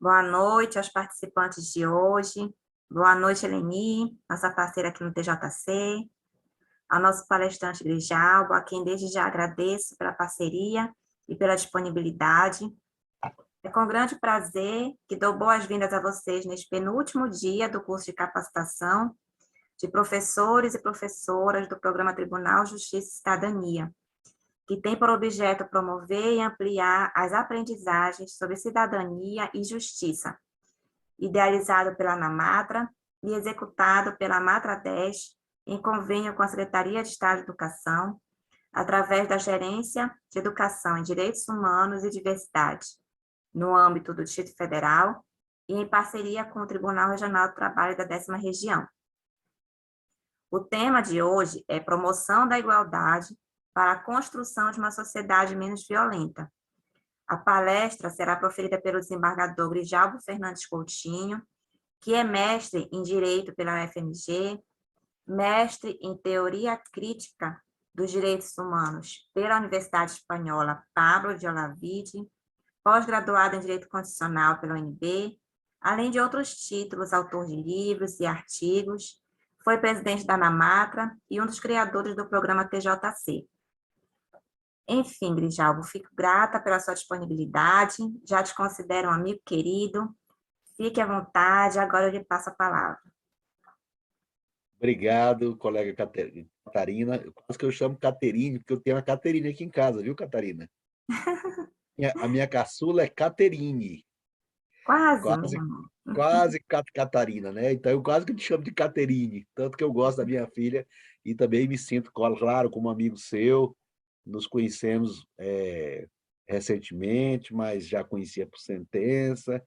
Boa noite aos participantes de hoje. Boa noite, Eleni, nossa parceira aqui no TJC, ao nosso palestrante Grijalbo, a quem desde já agradeço pela parceria e pela disponibilidade. É com grande prazer que dou boas-vindas a vocês neste penúltimo dia do curso de capacitação de professores e professoras do Programa Tribunal Justiça e Cidadania, que tem por objeto promover e ampliar as aprendizagens sobre cidadania e justiça, idealizado pela ANAMATRA e executado pela Matra 10, em convênio com a Secretaria de Estado de Educação, através da Gerência de Educação em Direitos Humanos e Diversidade, no âmbito do Distrito Federal e em parceria com o Tribunal Regional do Trabalho da 10ª Região. O tema de hoje é promoção da igualdade para a construção de uma sociedade menos violenta. A palestra será proferida pelo desembargador Grijalbo Fernandes Coutinho, que é mestre em Direito pela UFMG, mestre em Teoria Crítica dos Direitos Humanos pela Universidade Espanhola Pablo de Olavide, pós-graduado em Direito Constitucional pela UNB, além de outros títulos, autor de livros e artigos, foi presidente da ANAMATRA e um dos criadores do programa TJC. Enfim, Grijalbo, fico grata pela sua disponibilidade, já te considero um amigo querido. Fique à vontade, agora eu lhe passo a palavra. Obrigado, colega Catarina. Quase que eu chamo Caterine, porque eu tenho uma Caterine aqui em casa, viu, Catarina? A minha caçula é Caterine. Quase, meu Quase, irmão. quase Catarina, né? Então, eu quase que te chamo de Caterine, tanto que eu gosto da minha filha e também me sinto, claro, como amigo seu. Nos conhecemos recentemente, mas já conhecia por sentença.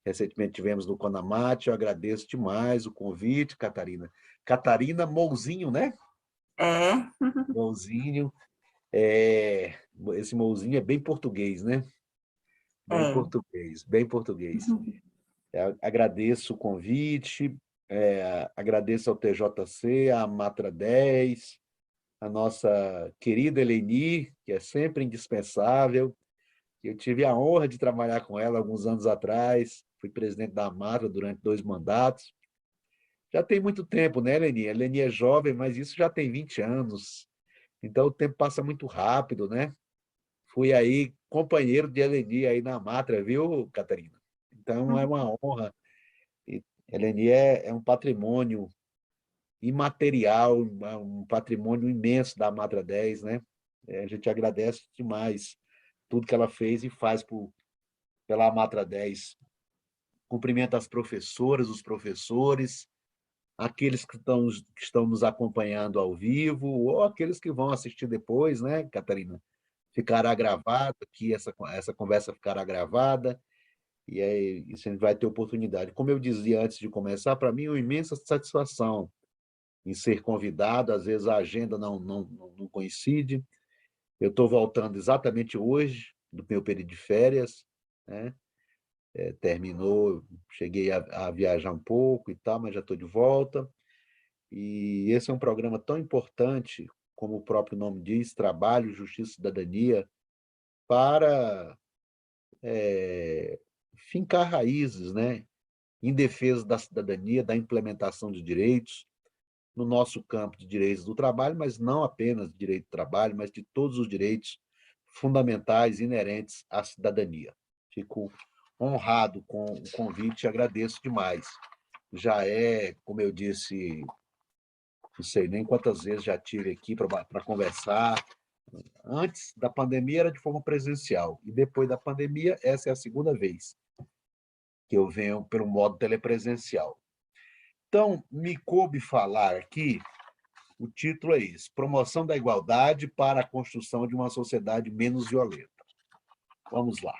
Recentemente tivemos no Conamate, eu agradeço demais o convite, Catarina. Catarina Mouzinho, né? É, Mouzinho. Esse Mouzinho é bem português, né? Bem é. português, bem português. Agradeço o convite, agradeço ao TJC, à Matra 10, a nossa querida Eleni, que é sempre indispensável. Eu tive a honra de trabalhar com ela alguns anos atrás, fui presidente da Matra durante 2 mandatos. Já tem muito tempo, né, Eleni? A Eleni é jovem, mas isso já tem 20 anos. Então, o tempo passa muito rápido, né? Fui aí companheiro de Eleni aí na Matra, viu, Catarina? Então, é uma honra. E Eleni é um patrimônio imaterial, um patrimônio imenso da Matra 10, né? A gente agradece demais tudo que ela fez e faz pela Matra 10. Cumprimento as professoras, os professores, aqueles que estão nos acompanhando ao vivo, ou aqueles que vão assistir depois, né, Catarina? Ficará gravado aqui, essa conversa ficará gravada, e aí a gente vai ter oportunidade. Como eu dizia antes de começar, para mim é uma imensa satisfação em ser convidado, às vezes a agenda não coincide. Eu estou voltando exatamente hoje, do meu período de férias, né? Terminou, cheguei a viajar um pouco e tal, mas já estou de volta. E esse é um programa tão importante, como o próprio nome diz, Trabalho, Justiça e Cidadania, para fincar raízes, né, em defesa da cidadania, da implementação de direitos, no nosso campo de direitos do trabalho, mas não apenas de direito do trabalho, mas de todos os direitos fundamentais inerentes à cidadania. Fico honrado com o convite e agradeço demais. Já como eu disse, não sei nem quantas vezes já tive aqui para conversar. Antes da pandemia era de forma presencial, e depois da pandemia, essa é a segunda vez que eu venho pelo modo telepresencial. Então, me coube falar aqui, o título é esse: Promoção da Igualdade para a Construção de uma Sociedade Menos Violenta. Vamos lá.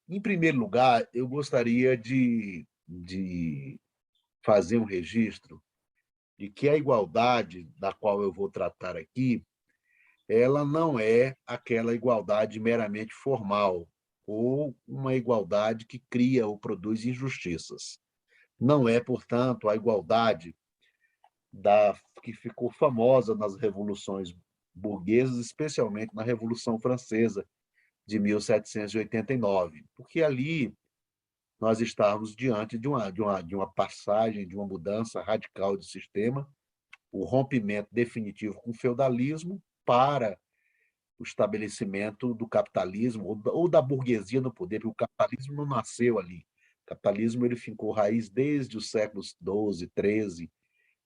Em primeiro lugar, eu gostaria de fazer um registro de que a igualdade da qual eu vou tratar aqui, ela não é aquela igualdade meramente formal, ou uma igualdade que cria ou produz injustiças. Não é, portanto, a igualdade que ficou famosa nas revoluções burguesas, especialmente na Revolução Francesa de 1789, porque ali nós estávamos diante de uma passagem, de uma mudança radical de sistema, o rompimento definitivo com o feudalismo para o estabelecimento do capitalismo ou da burguesia no poder, porque o capitalismo não nasceu ali. O capitalismo ele fincou raiz desde os séculos XII, XIII,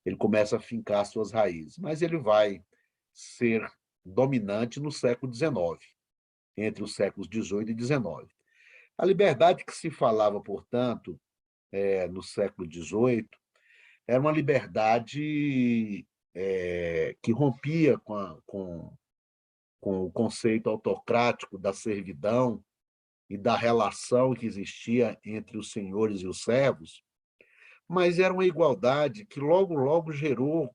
ele começa a fincar suas raízes, mas ele vai ser dominante no século XIX, entre os séculos XVIII e XIX. A liberdade que se falava, portanto, no século XVIII, era uma liberdade que rompia com o conceito autocrático da servidão e da relação que existia entre os senhores e os servos, mas era uma igualdade que logo, logo gerou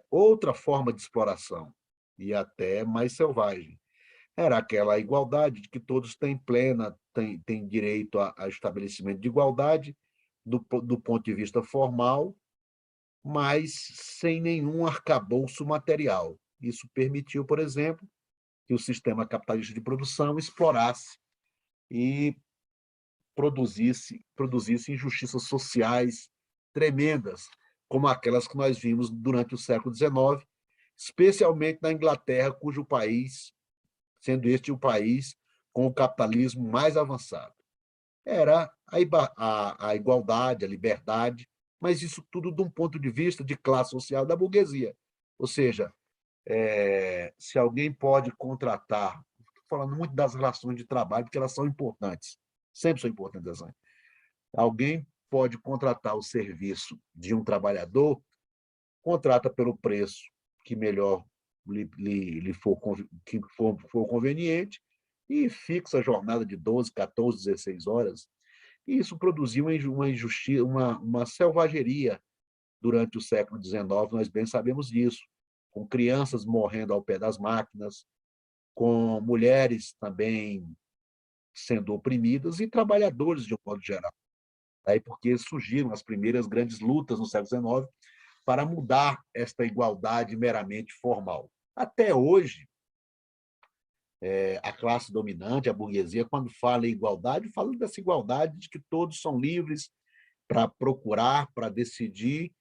outra forma de exploração, e até mais selvagem. Era aquela igualdade de que todos têm direito a estabelecimento de igualdade do ponto de vista formal, mas sem nenhum arcabouço material. Isso permitiu, por exemplo, que o sistema capitalista de produção explorasse e produzisse injustiças sociais tremendas, como aquelas que nós vimos durante o século XIX, especialmente na Inglaterra, cujo país, sendo este o país com o capitalismo mais avançado. Era a igualdade, a liberdade, mas isso tudo de um ponto de vista de classe social da burguesia. Ou seja, se alguém pode contratar, estou falando muito das relações de trabalho, porque elas são importantes, sempre são importantes. Alguém pode contratar o serviço de um trabalhador, contrata pelo preço que melhor lhe for, que for conveniente, e fixa a jornada de 12, 14, 16 horas. E isso produziu uma injustiça, uma selvageria durante o século XIX, nós bem sabemos disso, com crianças morrendo ao pé das máquinas, com mulheres também sendo oprimidas e trabalhadores de um modo geral. Aí porque surgiram as primeiras grandes lutas no século XIX para mudar esta igualdade meramente formal. Até hoje, a classe dominante, a burguesia, quando fala em igualdade, fala dessa igualdade de que todos são livres para procurar, para decidir,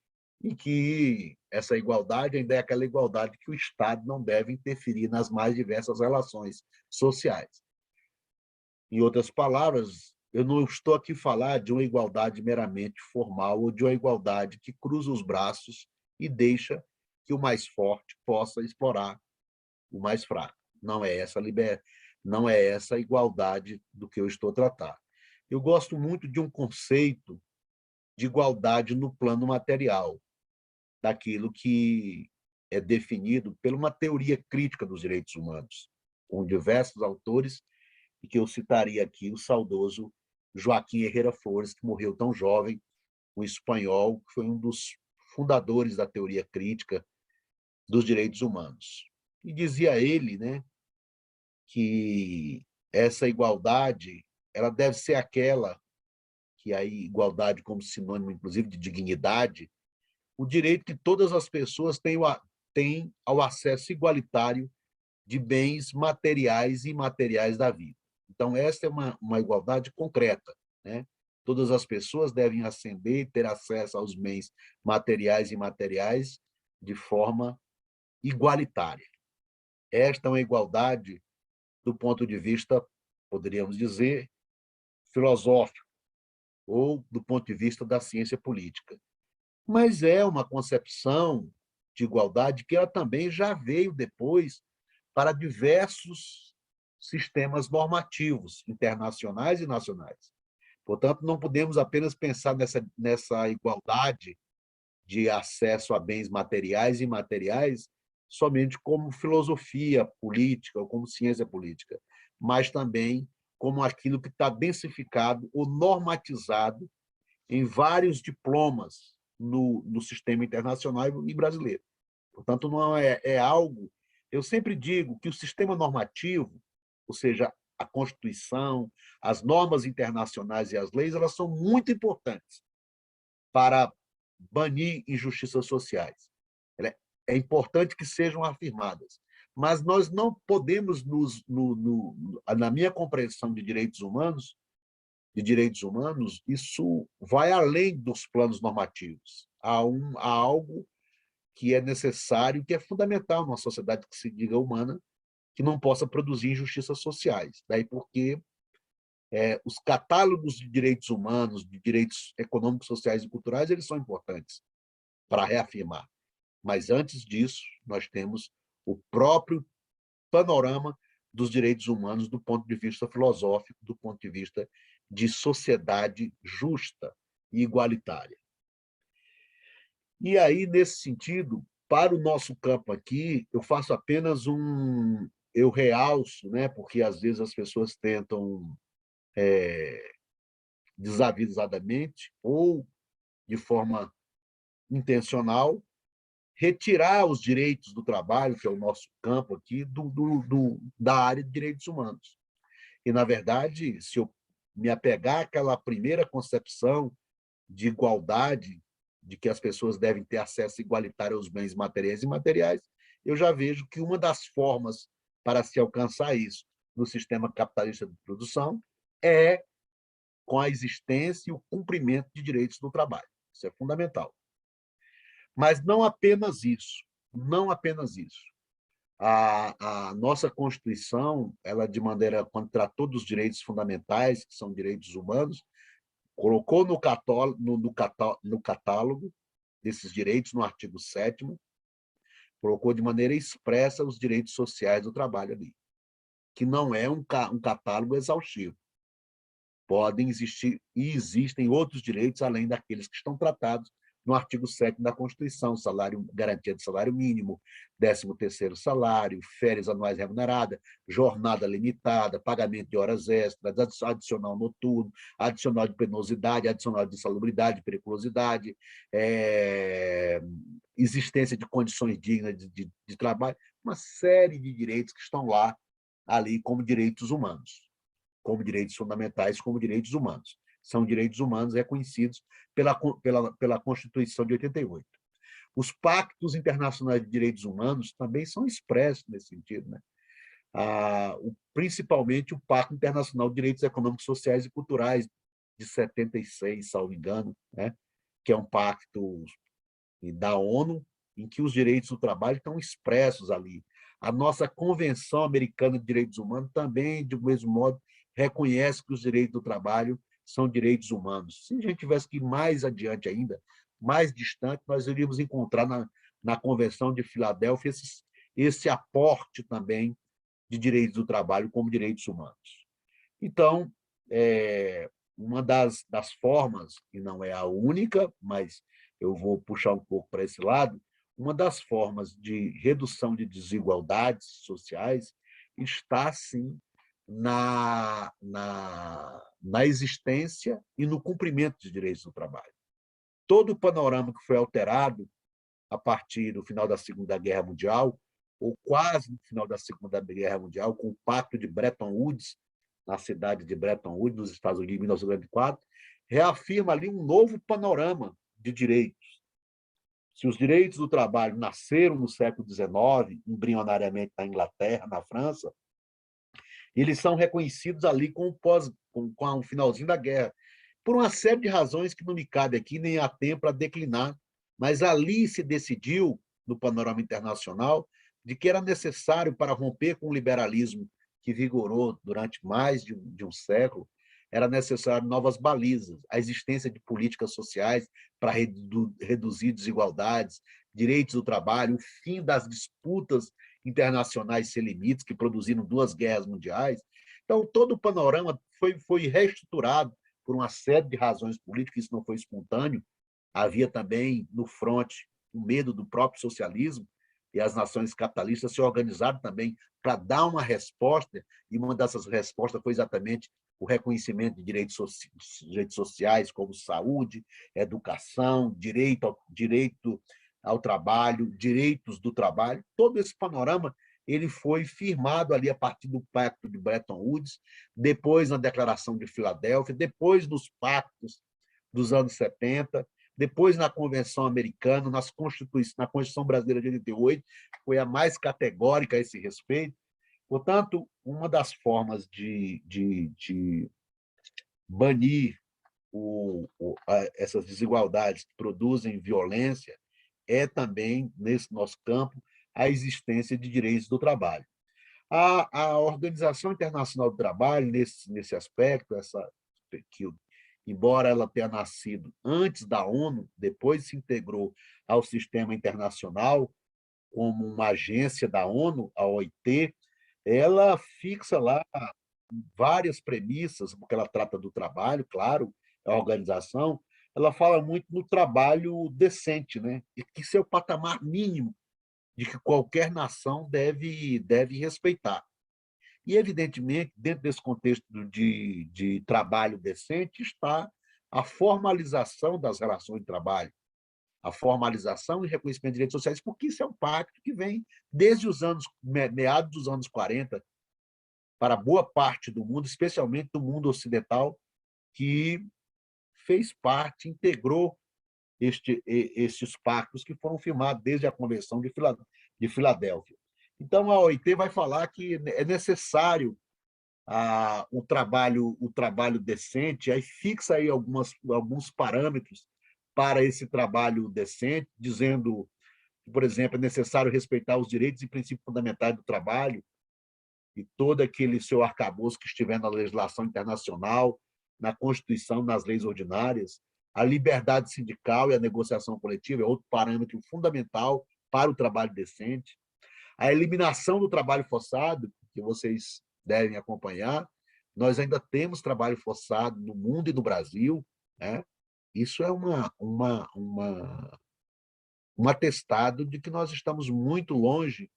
e que essa igualdade ainda é aquela igualdade que o Estado não deve interferir nas mais diversas relações sociais. Em outras palavras, eu não estou aqui a falar de uma igualdade meramente formal ou de uma igualdade que cruza os braços e deixa que o mais forte possa explorar o mais fraco. Não é essa a igualdade do que eu estou a tratar. Eu gosto muito de um conceito de igualdade no plano material, daquilo que é definido por uma teoria crítica dos direitos humanos, com diversos autores, e que eu citaria aqui o saudoso Joaquim Herrera Flores, que morreu tão jovem, um espanhol, que foi um dos fundadores da teoria crítica dos direitos humanos. E dizia ele, né, que essa igualdade ela deve ser aquela que a igualdade como sinônimo, inclusive, de dignidade, o direito que todas as pessoas têm ao acesso igualitário de bens materiais e imateriais da vida. Então, essa é uma igualdade concreta, né? Todas as pessoas devem ascender e ter acesso aos bens materiais e imateriais de forma igualitária. Esta é uma igualdade do ponto de vista, poderíamos dizer, filosófico, ou do ponto de vista da ciência política. Mas é uma concepção de igualdade que ela também já veio depois para diversos sistemas normativos, internacionais e nacionais. Portanto, não podemos apenas pensar nessa igualdade de acesso a bens materiais e imateriais somente como filosofia política ou como ciência política, mas também como aquilo que está densificado ou normatizado em vários diplomas no sistema internacional e brasileiro. Portanto, não é algo... Eu sempre digo que o sistema normativo, ou seja, a Constituição, as normas internacionais e as leis, elas são muito importantes para banir injustiças sociais. É importante que sejam afirmadas, mas nós não podemos, na minha compreensão de direitos humanos, de direitos humanos, isso vai além dos planos normativos. Há algo que é necessário, que é fundamental numa sociedade que se diga humana, que não possa produzir injustiças sociais. Daí porque os catálogos de direitos humanos, de direitos econômicos, sociais e culturais, eles são importantes para reafirmar. Mas, antes disso, nós temos o próprio panorama dos direitos humanos do ponto de vista filosófico, do ponto de vista de sociedade justa e igualitária. E aí, nesse sentido, para o nosso campo aqui, eu faço apenas eu realço, né, porque às vezes as pessoas tentam desavisadamente ou de forma intencional retirar os direitos do trabalho, que é o nosso campo aqui, da área de direitos humanos. E, na verdade, se eu me apegar àquela primeira concepção de igualdade, de que as pessoas devem ter acesso igualitário aos bens materiais e imateriais, eu já vejo que uma das formas para se alcançar isso no sistema capitalista de produção é com a existência e o cumprimento de direitos do trabalho. Isso é fundamental. Mas não apenas isso, não apenas isso. A nossa Constituição, ela, de maneira, quando tratou dos direitos fundamentais, que são direitos humanos, colocou no catálogo desses direitos, no artigo 7º, colocou de maneira expressa os direitos sociais do trabalho ali, que não é um catálogo exaustivo. Podem existir e existem outros direitos além daqueles que estão tratados no artigo 7º da Constituição: garantia de salário mínimo, 13º salário, férias anuais remuneradas, jornada limitada, pagamento de horas extras, adicional noturno, adicional de penosidade, adicional de insalubridade, periculosidade, existência de condições dignas de trabalho, uma série de direitos que estão lá, ali, como direitos humanos, como direitos fundamentais, como direitos humanos. São direitos humanos reconhecidos pela Constituição de 88. Os pactos internacionais de direitos humanos também são expressos nesse sentido, né? Principalmente o Pacto Internacional de Direitos Econômicos, Sociais e Culturais, de 76, salvo engano, né? Que é um pacto da ONU, em que os direitos do trabalho estão expressos ali. A nossa Convenção Americana de Direitos Humanos também, do mesmo modo, reconhece que os direitos do trabalho são direitos humanos. Se a gente tivesse que ir mais adiante ainda, mais distante, nós iríamos encontrar na Convenção de Filadélfia esse aporte também de direitos do trabalho como direitos humanos. Então, uma das formas, e não é a única, mas eu vou puxar um pouco para esse lado, uma das formas de redução de desigualdades sociais está, sim, na existência e no cumprimento dos direitos do trabalho. Todo o panorama que foi alterado a partir do final da Segunda Guerra Mundial, ou quase no final da Segunda Guerra Mundial, com o Pacto de Bretton Woods, na cidade de Bretton Woods, nos Estados Unidos, em 1944, reafirma ali um novo panorama de direitos. Se os direitos do trabalho nasceram no século XIX, embrionariamente na Inglaterra, na França, eles são reconhecidos ali com o finalzinho da guerra, por uma série de razões que não me cabe aqui, nem há tempo para declinar, mas ali se decidiu, no panorama internacional, de que era necessário, para romper com o liberalismo que vigorou durante mais de um século, era necessário novas balizas, a existência de políticas sociais para reduzir desigualdades, direitos do trabalho, o fim das disputas internacionais sem limites, que produziram 2 guerras mundiais. Então, todo o panorama foi reestruturado por uma série de razões políticas, isso não foi espontâneo. Havia também, no fronte, o medo do próprio socialismo, e as nações capitalistas se organizaram também para dar uma resposta, e uma dessas respostas foi exatamente o reconhecimento de direitos sociais, como saúde, educação, direito ao trabalho, direitos do trabalho. Todo esse panorama ele foi firmado ali a partir do Pacto de Bretton Woods, depois na Declaração de Filadélfia, depois nos pactos dos anos 70, depois na Convenção Americana, na Constituição Brasileira de 88, foi a mais categórica a esse respeito. Portanto, uma das formas de banir essas desigualdades que produzem violência é também, nesse nosso campo, a existência de direitos do trabalho. A Organização Internacional do Trabalho, nesse aspecto, que, embora ela tenha nascido antes da ONU, depois se integrou ao sistema internacional como uma agência da ONU, a OIT, ela fixa lá várias premissas, porque ela trata do trabalho, claro, a organização, ela fala muito no trabalho decente, né? E que isso é o patamar mínimo de que qualquer nação deve respeitar. E, evidentemente, dentro desse contexto de trabalho decente está a formalização das relações de trabalho, a formalização e reconhecimento de direitos sociais, porque isso é um pacto que vem desde os meados dos anos 40, para boa parte do mundo, especialmente do mundo ocidental, que fez parte, integrou estes pactos que foram firmados desde a Convenção de Filadélfia. Então, a OIT vai falar que é necessário o trabalho decente, aí fixa aí alguns parâmetros para esse trabalho decente, dizendo que, por exemplo, é necessário respeitar os direitos e princípios fundamentais do trabalho e todo aquele seu arcabouço que estiver na legislação internacional, na Constituição, nas leis ordinárias. A liberdade sindical e a negociação coletiva é outro parâmetro fundamental para o trabalho decente. A eliminação do trabalho forçado, que vocês devem acompanhar, nós ainda temos trabalho forçado no mundo e no Brasil, né? Isso é um atestado de que nós estamos muito longe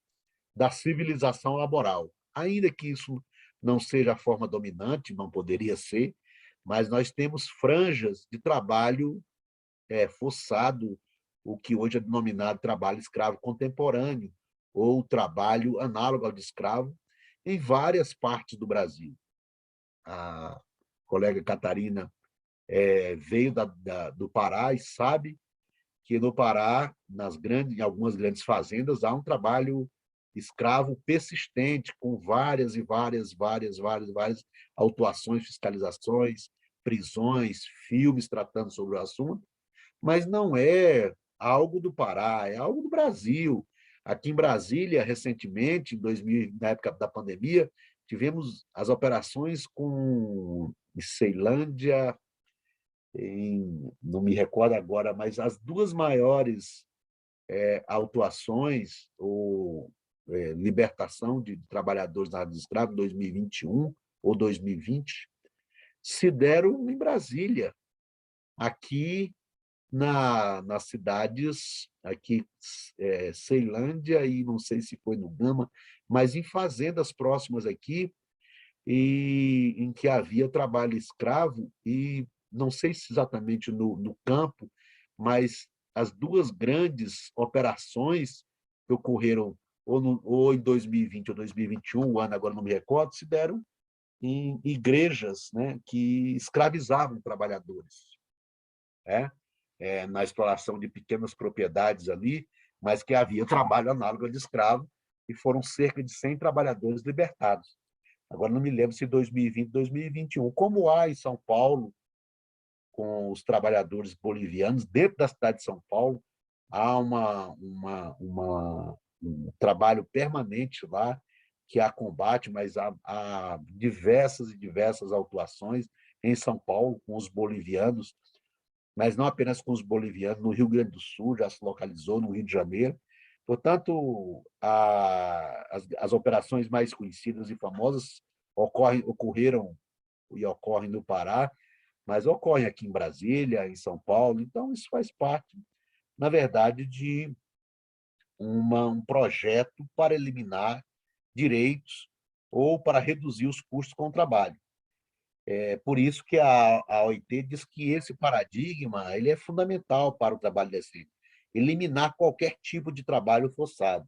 da civilização laboral. Ainda que isso não seja a forma dominante, não poderia ser, mas nós temos franjas de trabalho forçado, o que hoje é denominado trabalho escravo contemporâneo, ou trabalho análogo ao de escravo, em várias partes do Brasil. A colega Catarina veio do Pará e sabe que no Pará, em algumas grandes fazendas, há um trabalho escravo persistente, com várias autuações, fiscalizações, prisões, filmes tratando sobre o assunto, mas não é algo do Pará, é algo do Brasil. Aqui em Brasília, recentemente, na época da pandemia, tivemos as operações em Ceilândia, não me recordo agora, mas as duas maiores autuações ou libertação de trabalhadores na área de escravo, em 2021 ou 2020, se deram em Brasília, aqui nas cidades, aqui Ceilândia e não sei se foi no Gama, mas em fazendas próximas aqui, em que havia trabalho escravo, e não sei se exatamente no campo, mas as duas grandes operações que ocorreram ou em 2020 ou 2021, o ano agora não me recordo, se deram em igrejas, né, que escravizavam trabalhadores, né? Na exploração de pequenas propriedades ali, mas que havia trabalho análogo ao de escravo, e foram cerca de 100 trabalhadores libertados. Agora não me lembro se 2020, 2021. Como há em São Paulo, com os trabalhadores bolivianos, dentro da cidade de São Paulo, há um trabalho permanente lá, que há combate, mas há diversas e diversas autuações em São Paulo com os bolivianos, mas não apenas com os bolivianos, no Rio Grande do Sul já se localizou, no Rio de Janeiro. Portanto, as operações mais conhecidas e famosas ocorreram e ocorrem no Pará, mas ocorrem aqui em Brasília, em São Paulo. Então, isso faz parte, na verdade, de um projeto para eliminar direitos ou para reduzir os custos com o trabalho. É por isso que a OIT diz que esse paradigma ele é fundamental para o trabalho decente. Eliminar qualquer tipo de trabalho forçado.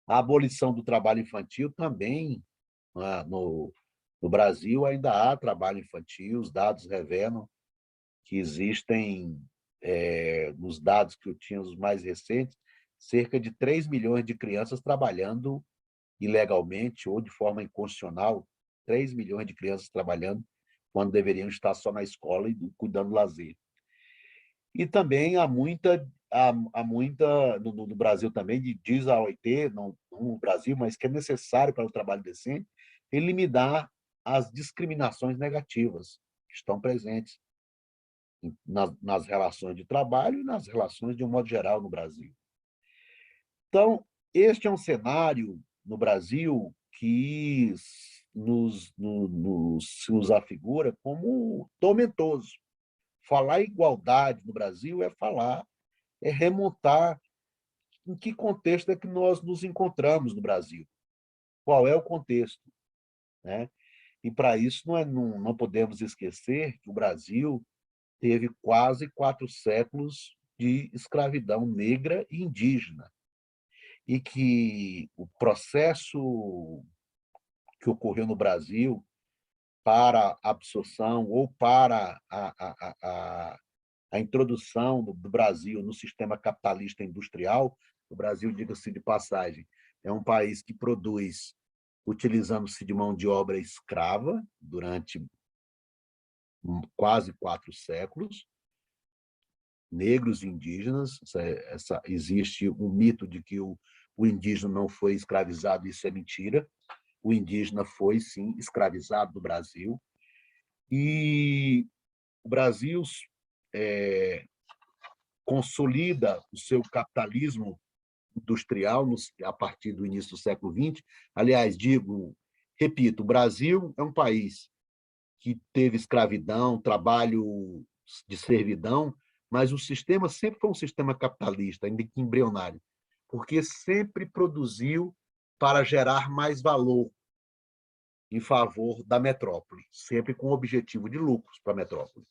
A abolição do trabalho infantil também, no Brasil, ainda há trabalho infantil, os dados revelam que existem, nos dados que eu tinha, os mais recentes, cerca de 3 milhões de crianças trabalhando ilegalmente ou de forma inconstitucional, 3 milhões de crianças trabalhando quando deveriam estar só na escola e cuidando do lazer. E também há muita no Brasil também, diz a OIT, não no Brasil, mas que é necessário para o trabalho decente, eliminar as discriminações negativas que estão presentes nas relações de trabalho e nas relações de um modo geral no Brasil. Então, este é um cenário no Brasil que nos afigura como tormentoso. Falar em igualdade no Brasil é remontar em que contexto é que nós nos encontramos no Brasil. Qual é o contexto? Né? E, para isso, não podemos esquecer que o Brasil teve quase 4 séculos de escravidão negra e indígena, e que o processo que ocorreu no Brasil para a absorção ou para a introdução do Brasil no sistema capitalista industrial, o Brasil, diga-se de passagem, é um país que produz utilizando-se de mão de obra escrava durante quase 4 séculos, negros e indígenas. Existe um mito de que o indígena não foi escravizado, isso é mentira. O indígena foi, sim, escravizado no Brasil. E o Brasil consolida o seu capitalismo industrial a partir do início do século XX. Aliás, repito, o Brasil é um país que teve escravidão, trabalho de servidão, mas o sistema sempre foi um sistema capitalista, ainda que embrionário, porque sempre produziu para gerar mais valor em favor da metrópole, sempre com o objetivo de lucros para a metrópole.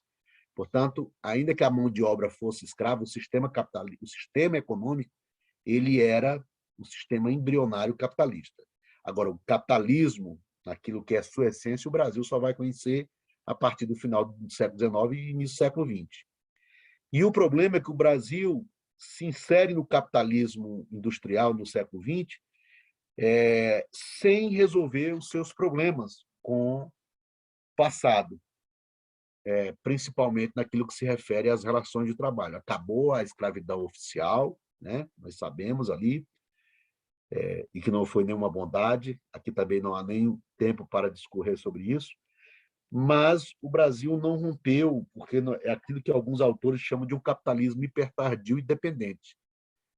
Portanto, ainda que a mão de obra fosse escrava, o sistema capitalista, o sistema econômico, ele era um sistema embrionário capitalista. Agora, o capitalismo, naquilo que é sua essência, o Brasil só vai conhecer a partir do final do século XIX e início do século XX. E o problema é que o Brasil se insere no capitalismo industrial no século XX sem resolver os seus problemas com o passado, principalmente naquilo que se refere às relações de trabalho. Acabou a escravidão oficial, né? Nós sabemos ali, e que não foi nenhuma bondade. Aqui também não há nem tempo para discorrer sobre isso, mas o Brasil não rompeu, porque é aquilo que alguns autores chamam de um capitalismo hipertardio e dependente.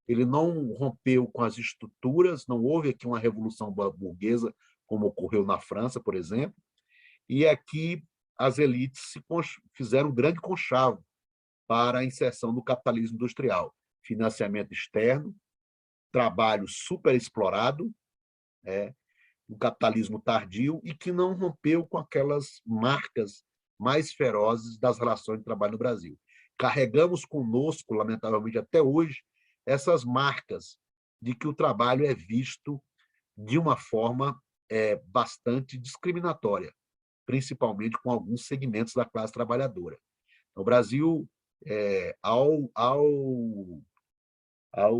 Ele não rompeu com as estruturas, não houve aqui uma revolução burguesa, como ocorreu na França, por exemplo, e aqui as elites fizeram um grande conchavo para a inserção do capitalismo industrial. Financiamento externo, trabalho superexplorado, um capitalismo tardio e que não rompeu com aquelas marcas mais ferozes das relações de trabalho no Brasil. Carregamos conosco, lamentavelmente até hoje, essas marcas de que o trabalho é visto de uma forma bastante discriminatória, principalmente com alguns segmentos da classe trabalhadora. O Brasil, ao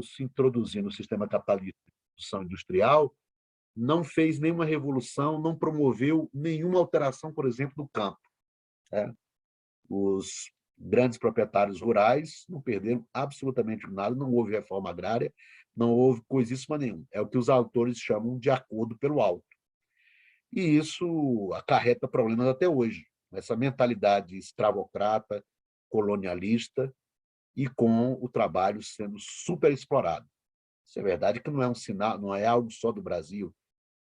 se introduzir no sistema capitalista de produção industrial, não fez nenhuma revolução, não promoveu nenhuma alteração, por exemplo, no campo. Os grandes proprietários rurais não perderam absolutamente nada, não houve reforma agrária, não houve coisíssima nenhuma. É o que os autores chamam de acordo pelo alto. E isso acarreta problemas até hoje, essa mentalidade escravocrata, colonialista e com o trabalho sendo superexplorado. Isso é verdade que não é um sinal, não é algo só do Brasil.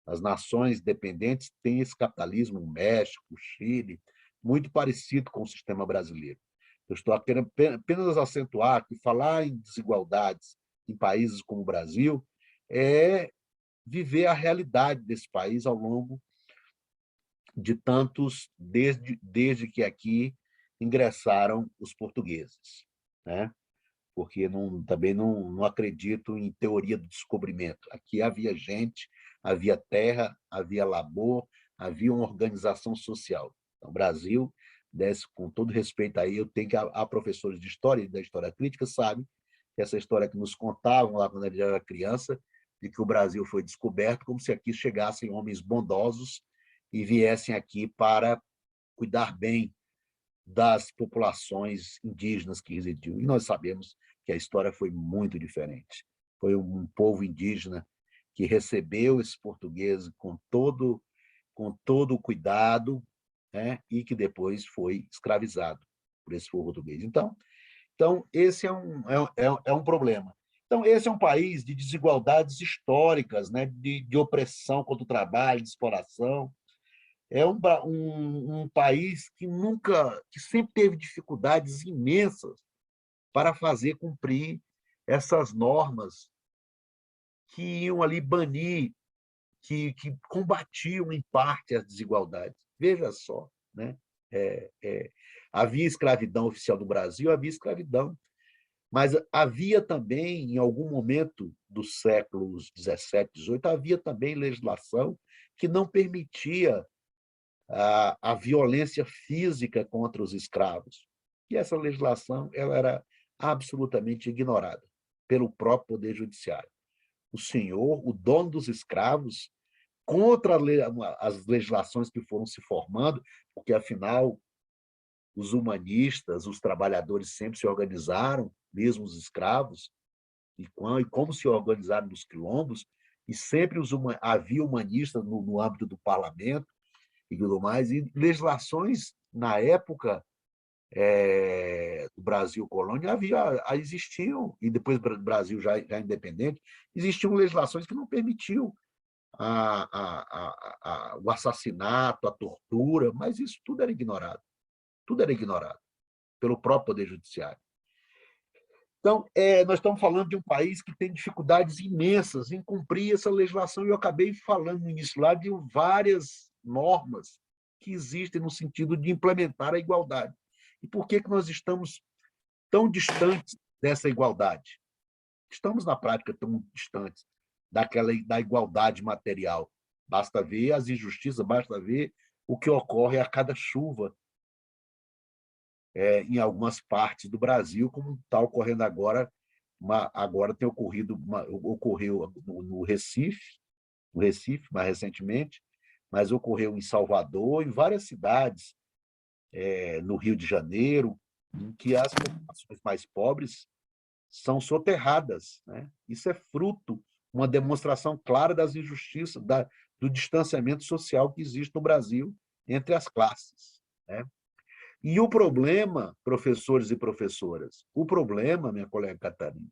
As nações dependentes têm esse capitalismo, o México, o Chile, muito parecido com o sistema brasileiro. Eu estou querendo apenas acentuar que falar em desigualdades em países como o Brasil é viver a realidade desse país ao longo de tantos, desde que aqui ingressaram os portugueses, né? Porque também não acredito em teoria do descobrimento. Aqui havia gente, havia terra, havia labor, havia uma organização social. Então, o Brasil, com todo respeito aí, eu tenho que há professores de história e da história crítica sabem que essa história que nos contavam lá quando ele era criança, de que o Brasil foi descoberto como se aqui chegassem homens bondosos e viessem aqui para cuidar bem das populações indígenas que residiam. E nós sabemos que a história foi muito diferente. Foi um povo indígena que recebeu esses portugueses com todo o cuidado, né? E que depois foi escravizado por esse povo português. Então esse é um problema. Então, esse é um país de desigualdades históricas, né? de opressão contra o trabalho, de exploração. É um país que sempre teve dificuldades imensas para fazer cumprir essas normas que iam ali banir, que combatiam, em parte, as desigualdades. Veja só, né? Havia escravidão oficial do Brasil, havia escravidão, mas havia também, em algum momento dos séculos 17, 18, havia também legislação que não permitia a violência física contra os escravos. E essa legislação ela era absolutamente ignorada pelo próprio Poder Judiciário. O senhor, o dono dos escravos, contra as legislações que foram se formando, porque, afinal, os humanistas, os trabalhadores sempre se organizaram, mesmo os escravos, e como se organizaram nos quilombos, e sempre havia humanistas no âmbito do parlamento e tudo mais, e legislações, na época do Brasil colônia, existiam, e depois do Brasil já independente, existiam legislações que não permitiam o assassinato, a tortura, mas isso tudo era ignorado. Tudo era ignorado pelo próprio Poder Judiciário. Então, nós estamos falando de um país que tem dificuldades imensas em cumprir essa legislação, e eu acabei falando no início lá de várias normas que existem no sentido de implementar a igualdade. E por que nós estamos tão distantes dessa igualdade? Estamos, na prática, tão distantes da igualdade material. Basta ver as injustiças, basta ver o que ocorre a cada chuva em algumas partes do Brasil, como está ocorrendo agora. Agora tem ocorreu no Recife, mais recentemente, mas ocorreu em Salvador, em várias cidades, no Rio de Janeiro, em que as populações mais pobres são soterradas, né? Isso é fruto, uma demonstração clara das injustiças, do distanciamento social que existe no Brasil entre as classes, né? E o problema, professores e professoras, o problema, minha colega Catarina,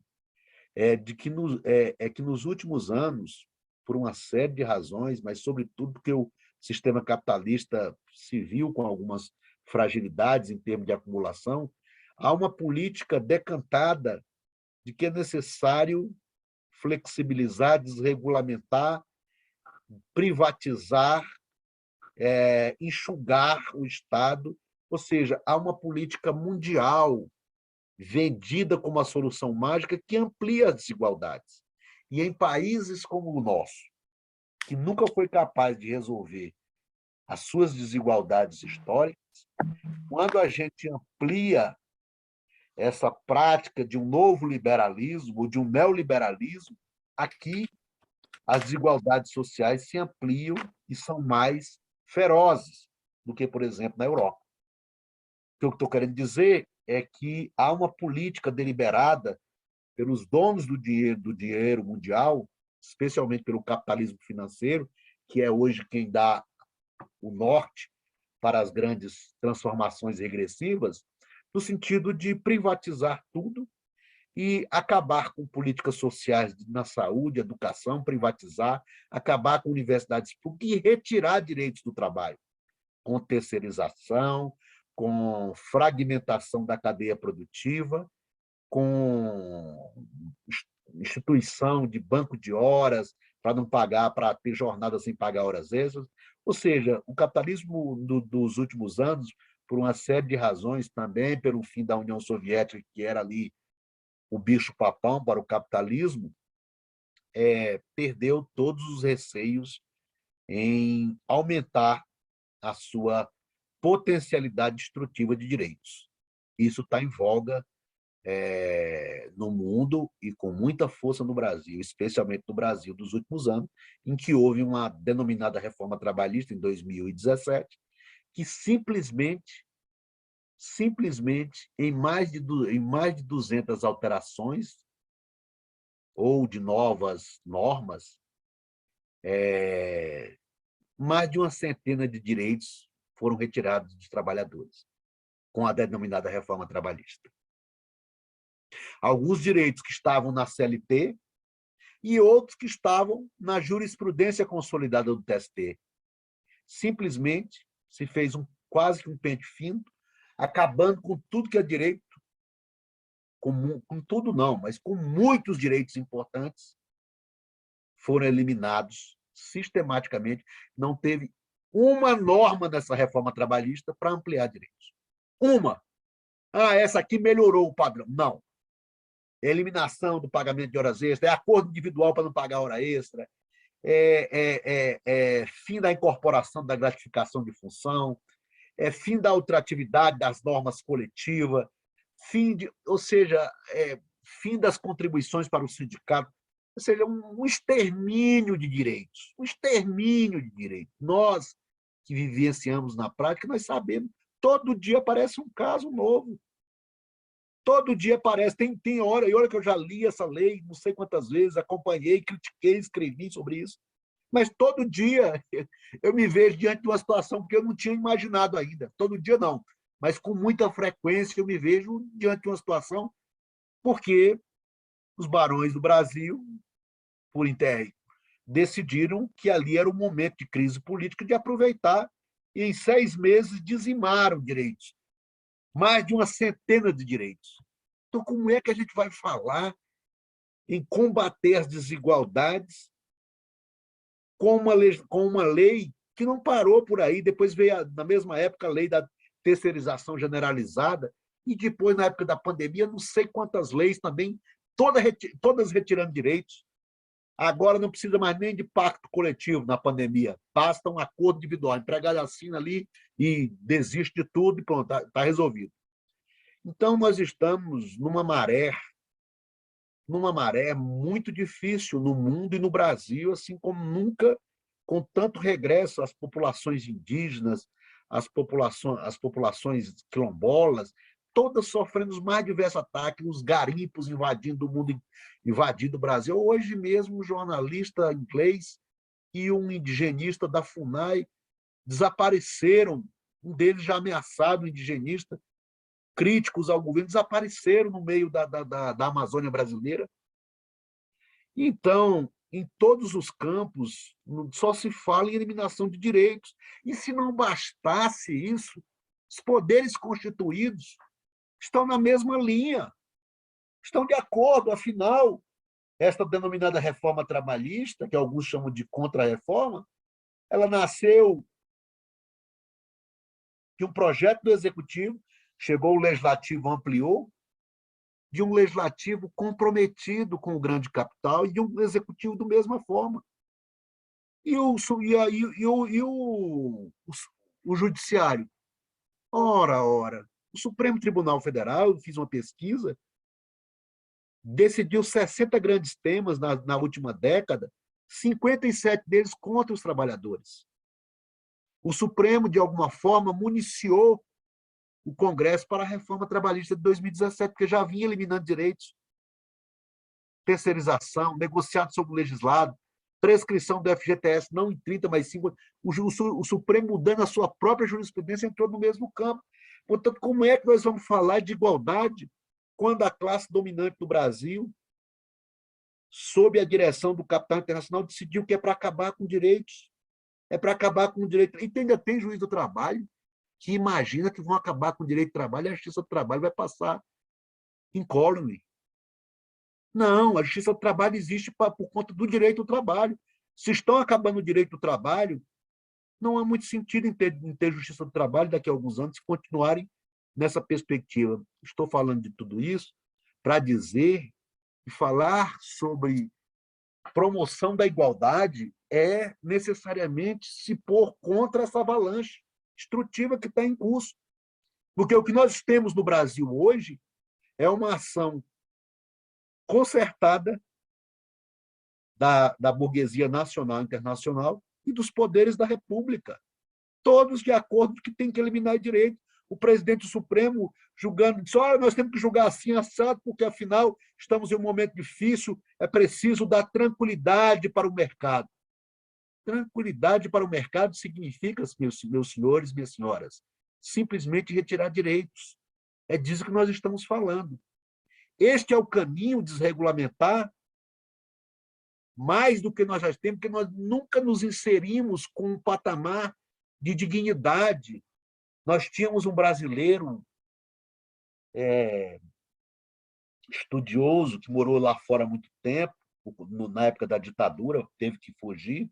que nos últimos anos, por uma série de razões, mas sobretudo porque o sistema capitalista se viu com algumas fragilidades em termos de acumulação, há uma política decantada de que é necessário flexibilizar, desregulamentar, privatizar, enxugar o Estado, ou seja, há uma política mundial vendida como a solução mágica que amplia as desigualdades. E em países como o nosso, que nunca foi capaz de resolver as suas desigualdades históricas, quando a gente amplia essa prática de um novo liberalismo, de um neoliberalismo, aqui as desigualdades sociais se ampliam e são mais ferozes do que, por exemplo, na Europa. O que eu estou querendo dizer é que há uma política deliberada pelos donos do dinheiro mundial, especialmente pelo capitalismo financeiro, que é hoje quem dá o norte para as grandes transformações regressivas, no sentido de privatizar tudo e acabar com políticas sociais na saúde, educação, privatizar, acabar com universidades públicas e retirar direitos do trabalho, com terceirização, com fragmentação da cadeia produtiva, com instituição de banco de horas para não pagar, para ter jornada sem pagar horas extras. Ou seja, o capitalismo dos últimos anos, por uma série de razões, também pelo fim da União Soviética, que era ali o bicho-papão para o capitalismo, perdeu todos os receios em aumentar a sua potencialidade destrutiva de direitos. Isso está em voga no mundo e com muita força no Brasil, especialmente no Brasil dos últimos anos, em que houve uma denominada reforma trabalhista em 2017, que simplesmente, em mais de 200 alterações ou de novas normas, mais de uma centena de direitos foram retirados dos trabalhadores, com a denominada reforma trabalhista. Alguns direitos que estavam na CLT e outros que estavam na jurisprudência consolidada do TST. Simplesmente se fez quase que um pente fino, acabando com tudo que é direito, com tudo não, mas com muitos direitos importantes, foram eliminados sistematicamente. Não teve uma norma dessa reforma trabalhista para ampliar direitos. Uma. Essa aqui melhorou o padrão. Não. Eliminação do pagamento de horas extras, acordo individual para não pagar hora extra, fim da incorporação da gratificação de função, fim da ultratividade das normas coletivas, ou seja, fim das contribuições para o sindicato, ou seja, um extermínio de direitos, um extermínio de direitos. Nós que vivenciamos na prática, nós sabemos, todo dia aparece um caso novo. Todo dia aparece, tem hora, e olha que eu já li essa lei, não sei quantas vezes, acompanhei, critiquei, escrevi sobre isso, mas todo dia eu me vejo diante de uma situação que eu não tinha imaginado ainda. Todo dia não, mas com muita frequência eu me vejo diante de uma situação porque os barões do Brasil, por interno, decidiram que ali era um momento de crise política de aproveitar e em 6 meses dizimaram direitos. Mais de uma centena de direitos. Então, como é que a gente vai falar em combater as desigualdades com uma lei que não parou por aí? Depois veio, na mesma época, a lei da terceirização generalizada, e depois, na época da pandemia, não sei quantas leis também, todas retirando direitos. Agora não precisa mais nem de pacto coletivo na pandemia, basta um acordo individual. O empregado assina ali e desiste de tudo e pronto, está resolvido. Então, nós estamos numa maré muito difícil no mundo e no Brasil, assim como nunca, com tanto regresso às populações indígenas, às populações quilombolas, todas sofrendo os mais diversos ataques, os garimpos invadindo o mundo, invadindo o Brasil. Hoje mesmo, um jornalista inglês e um indigenista da FUNAI desapareceram, um deles já ameaçado, um indigenista, críticos ao governo, desapareceram no meio da Amazônia brasileira. Então, em todos os campos, só se fala em eliminação de direitos. E se não bastasse isso, os poderes constituídos estão na mesma linha, estão de acordo, afinal, esta denominada reforma trabalhista, que alguns chamam de contra-reforma, ela nasceu de um projeto do Executivo, chegou o Legislativo, ampliou, de um Legislativo comprometido com o grande capital e de um Executivo da mesma forma. E o Judiciário? Ora, o Supremo Tribunal Federal, eu fiz uma pesquisa, decidiu 60 grandes temas na última década, 57 deles contra os trabalhadores. O Supremo, de alguma forma, municiou o Congresso para a reforma trabalhista de 2017, porque já vinha eliminando direitos. Terceirização, negociado sobre o legislado, prescrição do FGTS não em 30, mas 5. O Supremo, mudando a sua própria jurisprudência, entrou no mesmo campo. Portanto, como é que nós vamos falar de igualdade quando a classe dominante do Brasil, sob a direção do capital internacional, decidiu que é para acabar com direitos? É para acabar com o direito. E ainda tem juiz do trabalho que imagina que vão acabar com o direito do trabalho e a justiça do trabalho vai passar incólume. Não, a justiça do trabalho existe por conta do direito do trabalho. Se estão acabando o direito do trabalho, não há muito sentido em ter justiça do trabalho daqui a alguns anos, se continuarem nessa perspectiva. Estou falando de tudo isso para dizer e falar sobre promoção da igualdade é necessariamente se pôr contra essa avalanche destrutiva que está em curso. Porque o que nós temos no Brasil hoje é uma ação concertada da burguesia nacional e internacional e dos poderes da República. todos de acordo que tem que eliminar direito. O presidente do Supremo julgando, disse, olha, nós temos que julgar assim, assado, porque, afinal, estamos em um momento difícil, é preciso dar tranquilidade para o mercado. Tranquilidade para o mercado significa, meus senhores, minhas senhoras, simplesmente retirar direitos. É disso que nós estamos falando. Este é o caminho desregulamentar mais do que nós já temos, porque nós nunca nos inserimos com um patamar de dignidade. Nós tínhamos um brasileiro estudioso que morou lá fora há muito tempo, na época da ditadura, teve que fugir.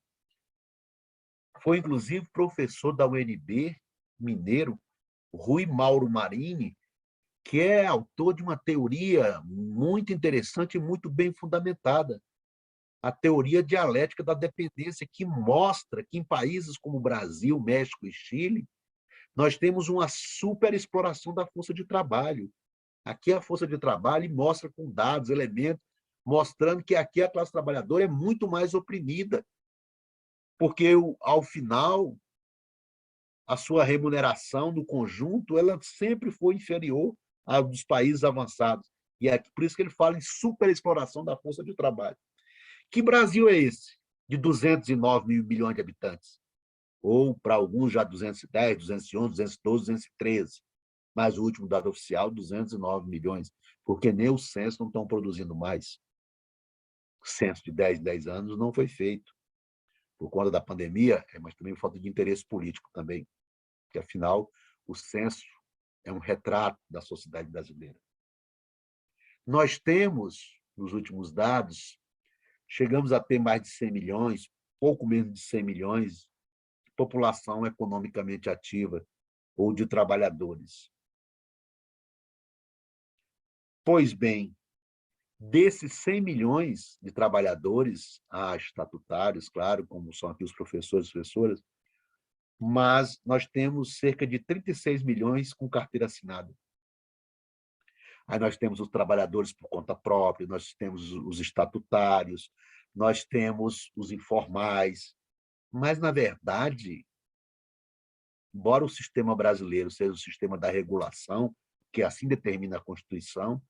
Foi, inclusive, professor da UNB, mineiro, Rui Mauro Marini, que é autor de uma teoria muito interessante e muito bem fundamentada, a teoria dialética da dependência, que mostra que em países como Brasil, México e Chile, nós temos uma superexploração da força de trabalho. Aqui a força de trabalho mostra com dados, elementos, mostrando que aqui a classe trabalhadora é muito mais oprimida, porque, ao final, a sua remuneração no conjunto ela sempre foi inferior à dos países avançados. E é por isso que ele fala em superexploração da força de trabalho. Que Brasil é esse, de 209 mil milhões de habitantes? Ou, para alguns, já 210, 211, 212, 213. Mas o último dado oficial, 209 milhões, porque nem o censo não estão produzindo mais. O censo de 10 anos não foi feito, por conta da pandemia, mas também por falta de interesse político também, porque, afinal, o censo é um retrato da sociedade brasileira. Nós temos, nos últimos dados, chegamos a ter mais de 100 milhões, pouco menos de 100 milhões, de população economicamente ativa ou de trabalhadores. Pois bem, desses 100 milhões de trabalhadores, estatutários, claro, como são aqui os professores e professoras, mas nós temos cerca de 36 milhões com carteira assinada. Aí nós temos os trabalhadores por conta própria, nós temos os estatutários, nós temos os informais, mas, na verdade, embora o sistema brasileiro seja o sistema da regulação, que assim determina a Constituição,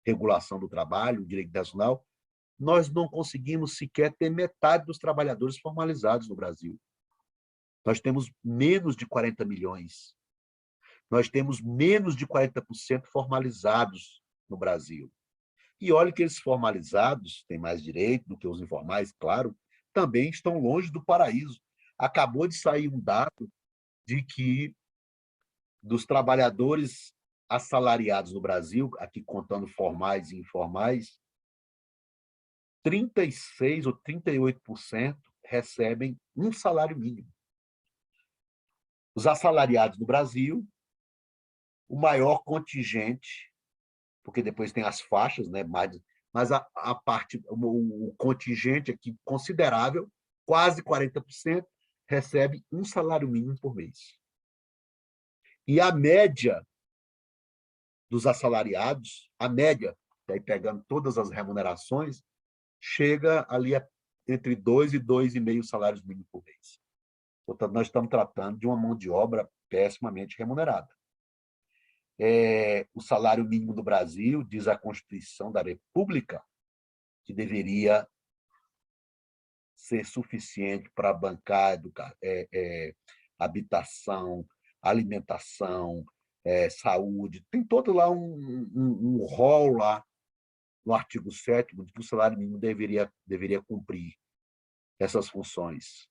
regulação do trabalho, o direito nacional, nós não conseguimos sequer ter metade dos trabalhadores formalizados no Brasil. Nós temos menos de 40 milhões. Nós temos menos de 40% formalizados no Brasil. E olha que esses formalizados têm mais direito do que os informais, claro, também estão longe do paraíso. Acabou de sair um dado de que, dos trabalhadores assalariados no Brasil, aqui contando formais e informais, 36% ou 38% recebem um salário mínimo. Os assalariados no Brasil, o maior contingente, porque depois tem as faixas, né? Mas a parte, o contingente aqui considerável, quase 40%, recebe um salário mínimo por mês. E a média dos assalariados, a média, aí pegando todas as remunerações, chega ali entre 2 e 2,5 salários mínimos por mês. Portanto, nós estamos tratando de uma mão de obra pessimamente remunerada. O salário mínimo do Brasil, diz a Constituição da República, que deveria ser suficiente para bancar habitação, alimentação, saúde. Tem todo lá um rol lá no artigo 7º de que o salário mínimo deveria cumprir essas funções.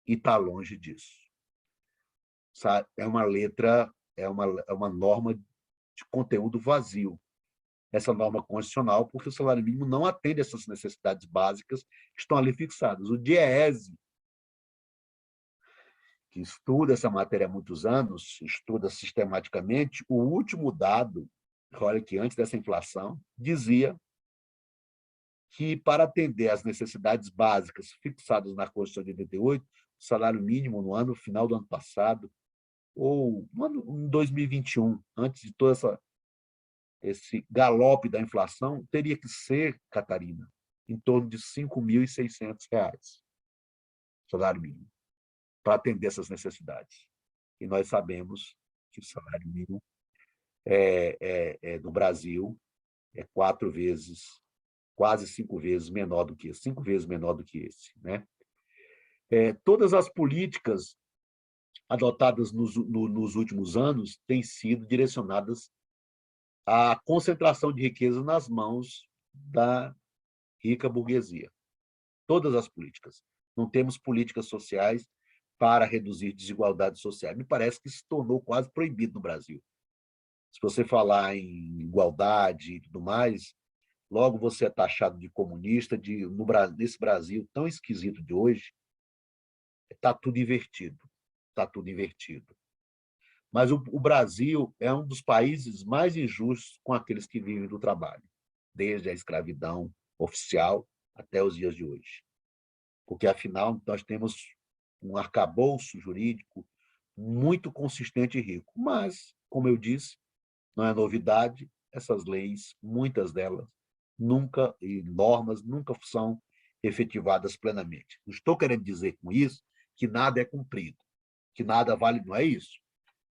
E está longe disso. É uma letra, é uma norma de conteúdo vazio, essa norma constitucional, porque o salário mínimo não atende essas necessidades básicas que estão ali fixadas. O DIEESE, que estuda essa matéria há muitos anos, estuda sistematicamente, o último dado, olha que antes dessa inflação, dizia que, para atender às necessidades básicas fixadas na Constituição de 88, o salário mínimo no final do ano passado, ou em 2021, antes de todo esse galope da inflação, teria que ser, Catarina, em torno de R$ 5.600, salário mínimo, para atender essas necessidades. E nós sabemos que o salário mínimo do Brasil é 4 vezes, quase 5 vezes menor do que esse, 5 vezes menor do que esse, né? Todas as políticas adotadas nos últimos anos têm sido direcionadas à concentração de riqueza nas mãos da rica burguesia. Todas as políticas. Não temos políticas sociais para reduzir desigualdades sociais. Me parece que se tornou quase proibido no Brasil. Se você falar em igualdade e tudo mais, logo você é taxado de comunista. Nesse Brasil tão esquisito de hoje, está tudo invertido. Está tudo invertido. Mas o Brasil é um dos países mais injustos com aqueles que vivem do trabalho, desde a escravidão oficial até os dias de hoje. Porque, afinal, nós temos um arcabouço jurídico muito consistente e rico. Mas, como eu disse, não é novidade, essas leis, muitas delas, nunca, e normas, nunca são efetivadas plenamente. Não estou querendo dizer com isso que nada é cumprido, que nada vale, não é isso.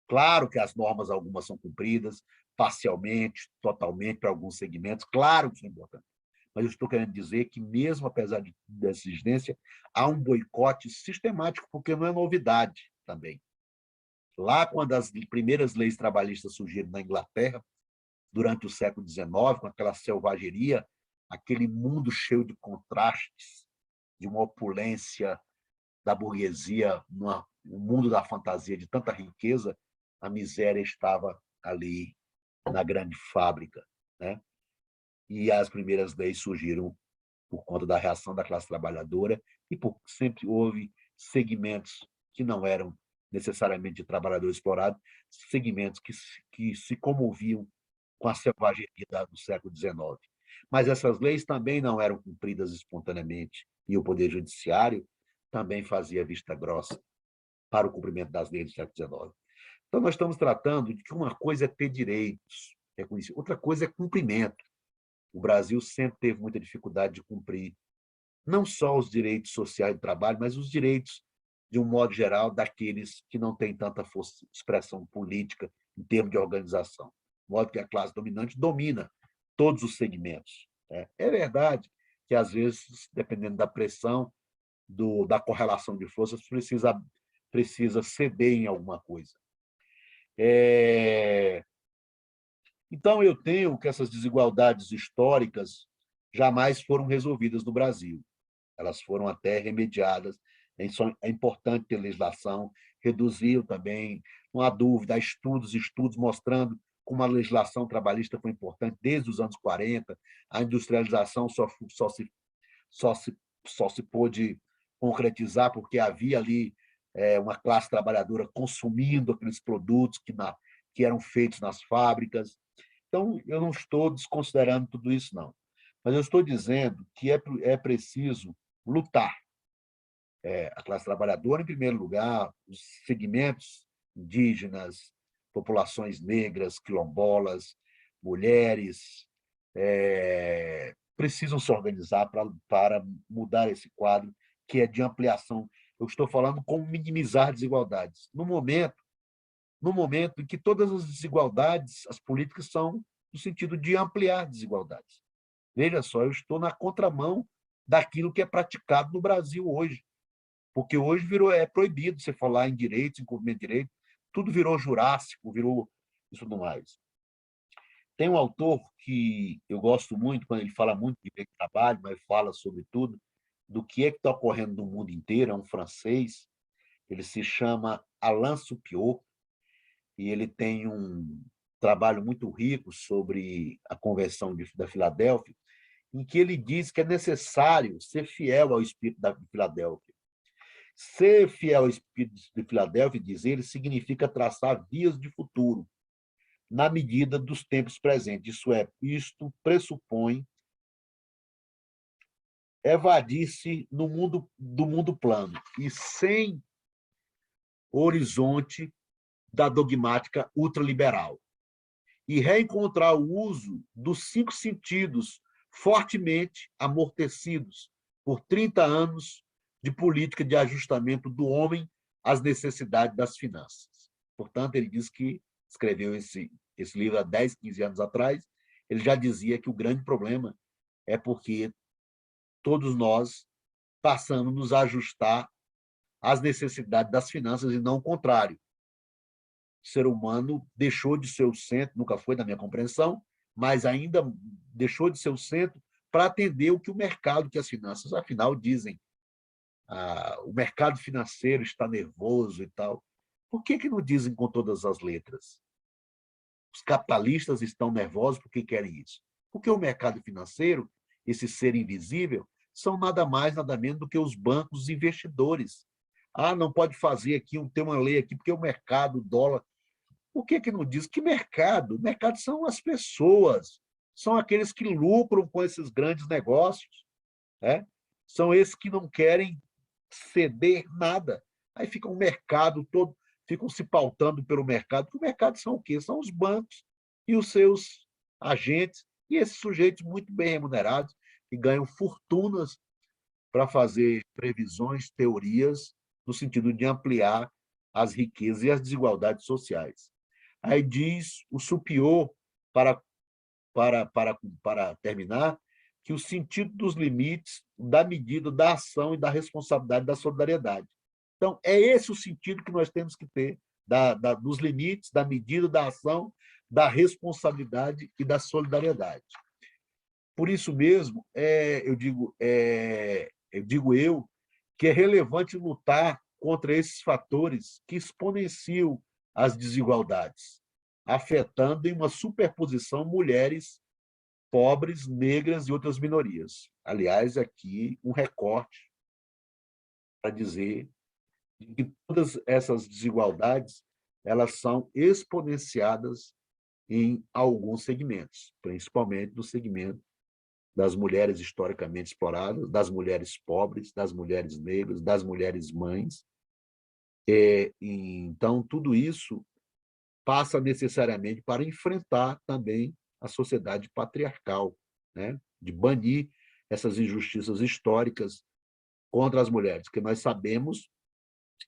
Claro que as normas, algumas são cumpridas, parcialmente, totalmente, para alguns segmentos, claro que isso é importante. Mas eu estou querendo dizer que, mesmo apesar dessa exigência, há um boicote sistemático, porque não é novidade também. Lá, quando as primeiras leis trabalhistas surgiram na Inglaterra, durante o século XIX, com aquela selvageria, aquele mundo cheio de contrastes, de uma opulência da burguesia, um mundo da fantasia de tanta riqueza, a miséria estava ali na grande fábrica, né? E as primeiras leis surgiram por conta da reação da classe trabalhadora e sempre houve segmentos que não eram necessariamente de trabalhador explorado, segmentos que se comoviam com a selvageria do século XIX. Mas essas leis também não eram cumpridas espontaneamente e o Poder Judiciário também fazia vista grossa para o cumprimento das leis do século XIX. Então, nós estamos tratando de que uma coisa é ter direitos reconhecidos, outra coisa é cumprimento. O Brasil sempre teve muita dificuldade de cumprir não só os direitos sociais do trabalho, mas os direitos, de um modo geral, daqueles que não têm tanta força de expressão política em termos de organização. De modo que a classe dominante domina todos os segmentos. É verdade que, às vezes, dependendo da pressão, da correlação de forças, precisa ceder em alguma coisa. Então, eu tenho que essas desigualdades históricas jamais foram resolvidas no Brasil. Elas foram até remediadas. É importante ter legislação, reduziu também, não há dúvida, há estudos mostrando como a legislação trabalhista foi importante desde os anos 40, a industrialização só se pôde concretizar porque havia ali uma classe trabalhadora consumindo aqueles produtos que eram feitos nas fábricas. Então, eu não estou desconsiderando tudo isso, não. Mas eu estou dizendo que é preciso lutar. A classe trabalhadora, em primeiro lugar, os segmentos indígenas, populações negras, quilombolas, mulheres, precisam se organizar para mudar esse quadro, que é de ampliação. Eu estou falando como minimizar desigualdades. No momento em que todas as desigualdades, as políticas são no sentido de ampliar desigualdades. Veja só, eu estou na contramão daquilo que é praticado no Brasil hoje, porque hoje é proibido você falar em direitos, em cumprimento de direitos, tudo virou jurássico, virou isso tudo mais. Tem um autor que eu gosto muito, quando ele fala muito de direito do trabalho, mas fala, sobretudo, do que é que está ocorrendo no mundo inteiro, é um francês, ele se chama Alain Supiot, e ele tem um trabalho muito rico sobre a Convenção da Filadélfia, em que ele diz que é necessário ser fiel ao espírito da Filadélfia. Ser fiel ao espírito de Filadélfia, diz ele, significa traçar vias de futuro, na medida dos tempos presentes. Isto pressupõe evadir-se do mundo plano e sem horizonte da dogmática ultraliberal, e reencontrar o uso dos 5 sentidos fortemente amortecidos por 30 anos de política de ajustamento do homem às necessidades das finanças. Portanto, ele diz que escreveu esse livro há 10, 15 anos atrás. Ele já dizia que o grande problema é porque todos nós passamos a nos ajustar às necessidades das finanças e não o contrário. O ser humano deixou de ser o centro, nunca foi, na minha compreensão, mas ainda deixou de ser o centro para atender o que o mercado, que as finanças, afinal, dizem. O mercado financeiro está nervoso e tal. Por que não dizem com todas as letras? Os capitalistas estão nervosos porque querem isso. Porque o mercado financeiro, esse ser invisível, são nada mais, nada menos do que os bancos investidores. Não pode fazer aqui, tem uma lei aqui, porque o mercado, o dólar. Por que não diz? Que mercado? O mercado são as pessoas, são aqueles que lucram com esses grandes negócios, né? São esses que não querem ceder nada. Aí fica o mercado todo, ficam se pautando pelo mercado, porque o mercado são o quê? São os bancos e os seus agentes, e esses sujeitos muito bem remunerados, que ganham fortunas para fazer previsões, teorias, no sentido de ampliar as riquezas e as desigualdades sociais. Aí diz o Supiô, para terminar, que o sentido dos limites, da medida, da ação e da responsabilidade da solidariedade. Então, é esse o sentido que nós temos que ter, dos limites, da medida, da ação, da responsabilidade e da solidariedade. Por isso mesmo, eu digo que é relevante lutar contra esses fatores que exponenciam as desigualdades, afetando em uma superposição mulheres, pobres, negras e outras minorias. Aliás, aqui um recorte para dizer que todas essas desigualdades elas são exponenciadas em alguns segmentos, principalmente no segmento das mulheres historicamente exploradas, das mulheres pobres, das mulheres negras, das mulheres mães. Então, tudo isso passa necessariamente para enfrentar também a sociedade patriarcal, né? De banir essas injustiças históricas contra as mulheres, porque nós sabemos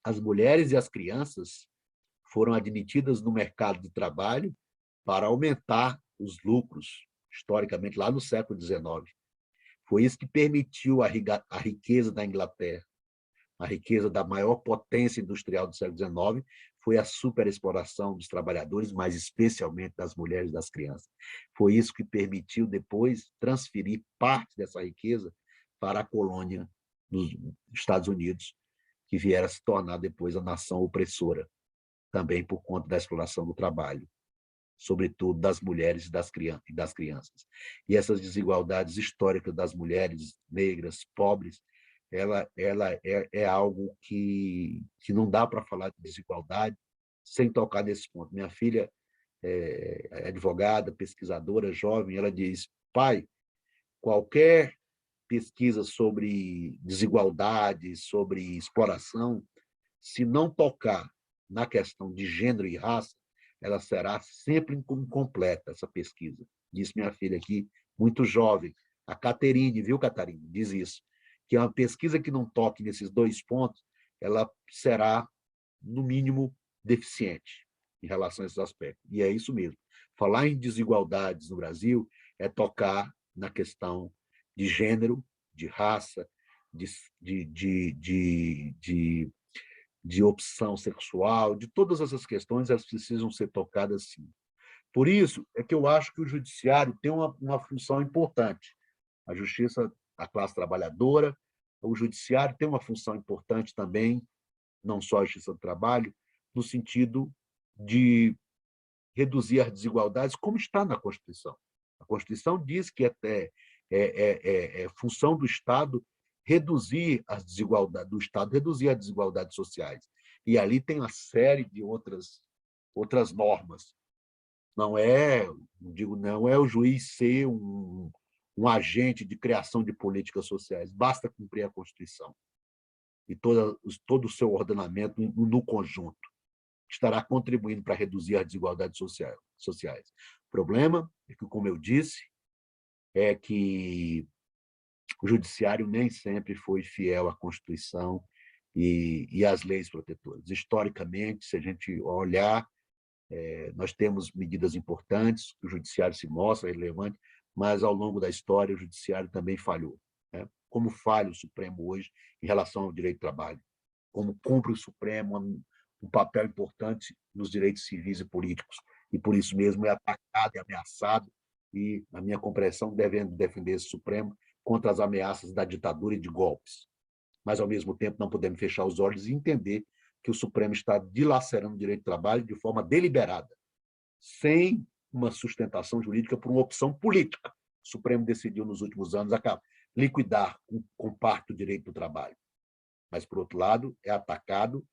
as mulheres e as crianças foram admitidas no mercado de trabalho para aumentar os lucros, historicamente, lá no século XIX. Foi isso que permitiu a riqueza da Inglaterra, a riqueza da maior potência industrial do século XIX, foi a superexploração dos trabalhadores, mas especialmente das mulheres e das crianças. Foi isso que permitiu depois transferir parte dessa riqueza para a colônia dos Estados Unidos, que viera a se tornar depois a nação opressora, também por conta da exploração do trabalho, sobretudo das mulheres e das crianças. E essas desigualdades históricas das mulheres negras, pobres, ela é algo que não dá para falar de desigualdade sem tocar nesse ponto. Minha filha é advogada, pesquisadora, jovem, ela diz: pai, qualquer pesquisa sobre desigualdade, sobre exploração, se não tocar na questão de gênero e raça, ela será sempre incompleta, essa pesquisa. Disse minha filha aqui, muito jovem, a Caterine, viu, Catarina? Diz isso, que é uma pesquisa que não toque nesses dois pontos, ela será, no mínimo, deficiente em relação a esses aspectos. E é isso mesmo. Falar em desigualdades no Brasil é tocar na questão de gênero, de raça, de opção sexual, de todas essas questões, elas precisam ser tocadas sim. Por isso é que eu acho que o judiciário tem uma função importante. A justiça, a classe trabalhadora, o judiciário tem uma função importante também, não só a justiça do trabalho, no sentido de reduzir as desigualdades, como está na Constituição. A Constituição diz que é função do Estado reduzir as desigualdades, reduzir as desigualdades sociais. E ali tem uma série de outras normas. Não é o juiz ser um agente de criação de políticas sociais, basta cumprir a Constituição e todo o seu ordenamento no conjunto estará contribuindo para reduzir as desigualdades sociais. O problema é que, como eu disse, é que o judiciário nem sempre foi fiel à Constituição e as leis protetoras. Historicamente, se a gente olhar, nós temos medidas importantes, o judiciário se mostra relevante, mas, ao longo da história, o judiciário também falhou, né? Como falha o Supremo hoje em relação ao direito do trabalho, como cumpre o Supremo um papel importante nos direitos civis e políticos, e, por isso mesmo, é atacado e ameaçado, e, na minha compreensão, devendo defender esse Supremo contra as ameaças da ditadura e de golpes. Mas, ao mesmo tempo, não podemos fechar os olhos e entender que o Supremo está dilacerando o direito do trabalho de forma deliberada, sem uma sustentação jurídica por uma opção política. O Supremo decidiu, nos últimos anos, liquidar com parte o direito do trabalho. Mas, por outro lado, é atacado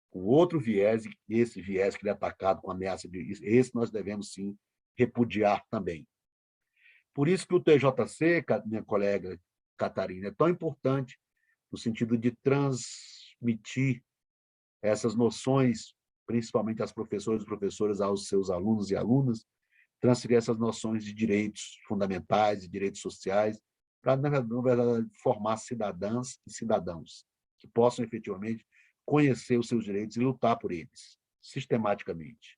com outro viés, e esse viés que ele é atacado com ameaça de... Esse nós devemos, sim, repudiar também. Por isso que o TJC, minha colega Catarina, é tão importante no sentido de transmitir essas noções, principalmente às professoras e professoras, aos seus alunos e alunas, transferir essas noções de direitos fundamentais, de direitos sociais, para, na verdade, formar cidadãs e cidadãos que possam, efetivamente, conhecer os seus direitos e lutar por eles, sistematicamente.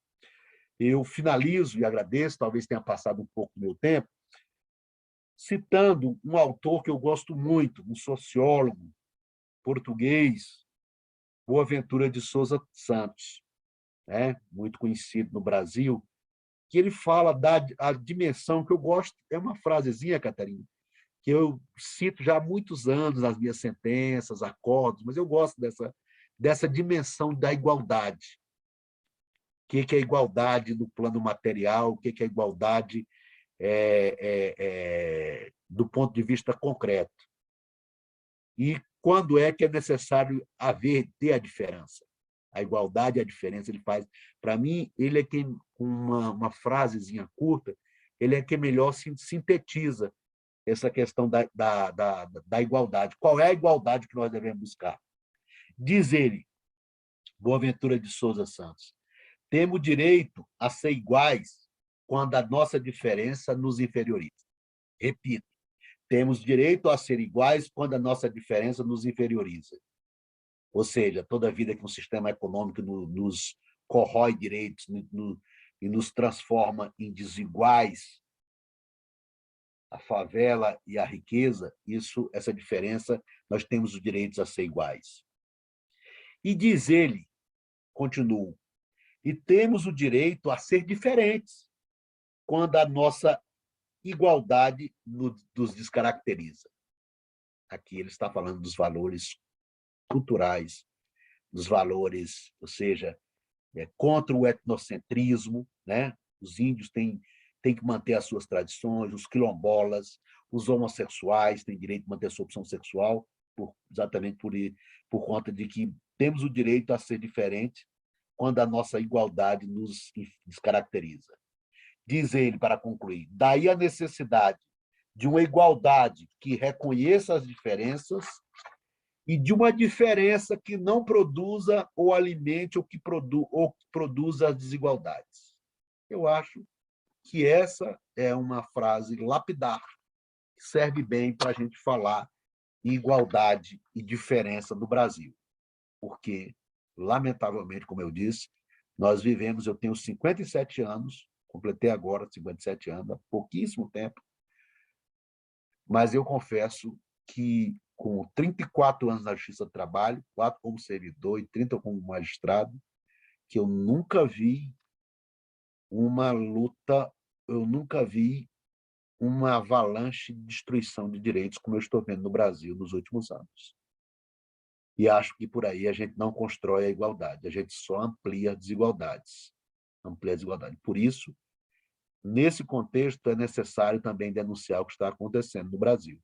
Eu finalizo e agradeço, talvez tenha passado um pouco do meu tempo, citando um autor que eu gosto muito, um sociólogo português, Boaventura de Souza Santos, né? Muito conhecido no Brasil, que ele fala da dimensão que eu gosto, é uma frasezinha, Catarina, que eu cito já há muitos anos nas minhas sentenças, acordos, mas eu gosto dessa dimensão da igualdade. O que é igualdade no plano material, o que é igualdade do ponto de vista concreto. E quando é que é necessário ter a diferença. A igualdade e a diferença ele faz. Para mim, ele é quem, com uma frasezinha curta, ele é quem melhor sintetiza essa questão da igualdade. Qual é a igualdade que nós devemos buscar? Diz ele, Boaventura de Souza Santos, temos direito a ser iguais quando a nossa diferença nos inferioriza. Repito, temos direito a ser iguais quando a nossa diferença nos inferioriza. Ou seja, toda vida que um sistema econômico nos corrói direitos e nos transforma em desiguais, a favela e a riqueza, essa diferença, nós temos os direitos a ser iguais. E diz ele, continuo, e temos o direito a ser diferentes quando a nossa igualdade nos descaracteriza. Aqui ele está falando dos valores culturais, dos valores, ou seja, contra o etnocentrismo, né? Os índios têm que manter as suas tradições, os quilombolas, os homossexuais têm direito de manter a sua opção sexual, exatamente por conta de que temos o direito a ser diferente quando a nossa igualdade nos descaracteriza. Diz ele, para concluir, daí a necessidade de uma igualdade que reconheça as diferenças e de uma diferença que não produza ou alimente ou que produza as desigualdades. Eu acho que essa é uma frase lapidar, que serve bem para a gente falar em igualdade e diferença no Brasil. Porque, lamentavelmente, como eu disse, nós vivemos, eu tenho 57 anos, completei agora 57 anos, há pouquíssimo tempo, mas eu confesso que, com 34 anos na Justiça do Trabalho, 4 como servidor e 30 como magistrado, que eu nunca vi uma luta, eu nunca vi uma avalanche de destruição de direitos como eu estou vendo no Brasil nos últimos anos. E acho que por aí a gente não constrói a igualdade, a gente só amplia desigualdades. Amplia a desigualdade. Por isso, nesse contexto, é necessário também denunciar o que está acontecendo no Brasil.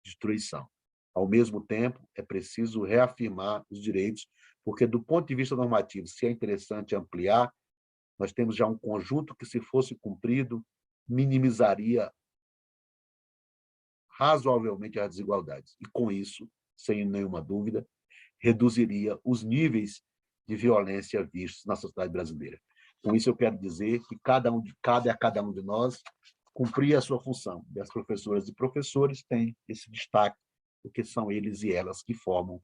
Destruição. Ao mesmo tempo, é preciso reafirmar os direitos, porque, do ponto de vista normativo, se é interessante ampliar, nós temos já um conjunto que, se fosse cumprido, minimizaria razoavelmente as desigualdades. E, com isso, sem nenhuma dúvida, reduziria os níveis de violência vistos na sociedade brasileira. Com isso, eu quero dizer que cabe a cada um de nós cumprir a sua função. E as professoras e professores têm esse destaque porque são eles e elas que formam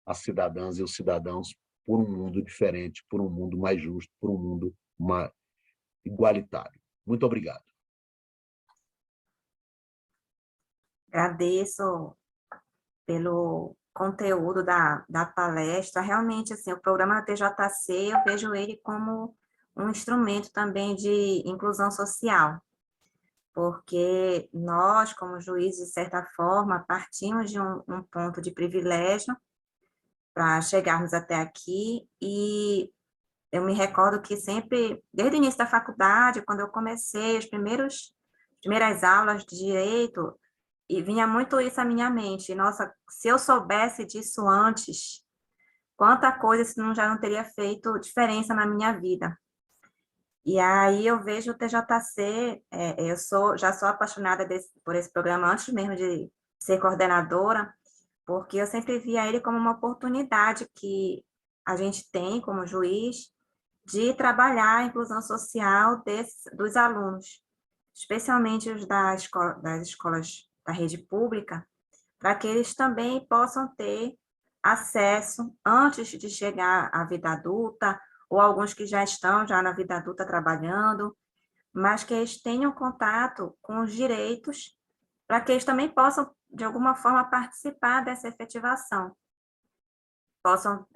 as cidadãs e os cidadãos por um mundo diferente, por um mundo mais justo, por um mundo mais igualitário. Muito obrigado. Agradeço pelo conteúdo da palestra. Realmente, assim, o programa TJC, eu vejo ele como um instrumento também de inclusão social, porque nós, como juízes, de certa forma, partimos de um ponto de privilégio para chegarmos até aqui, e eu me recordo que sempre, desde o início da faculdade, quando eu comecei as primeiras aulas de direito, e vinha muito isso à minha mente. Nossa, se eu soubesse disso antes, quanta coisa isso já não teria feito diferença na minha vida. E aí eu vejo o TJC, já sou apaixonada por esse programa antes mesmo de ser coordenadora, porque eu sempre via ele como uma oportunidade que a gente tem como juiz de trabalhar a inclusão social dos alunos, especialmente os das escolas da rede pública, para que eles também possam ter acesso antes de chegar à vida adulta, ou alguns que já estão já na vida adulta trabalhando, mas que eles tenham contato com os direitos, para que eles também possam, de alguma forma, participar dessa efetivação, possam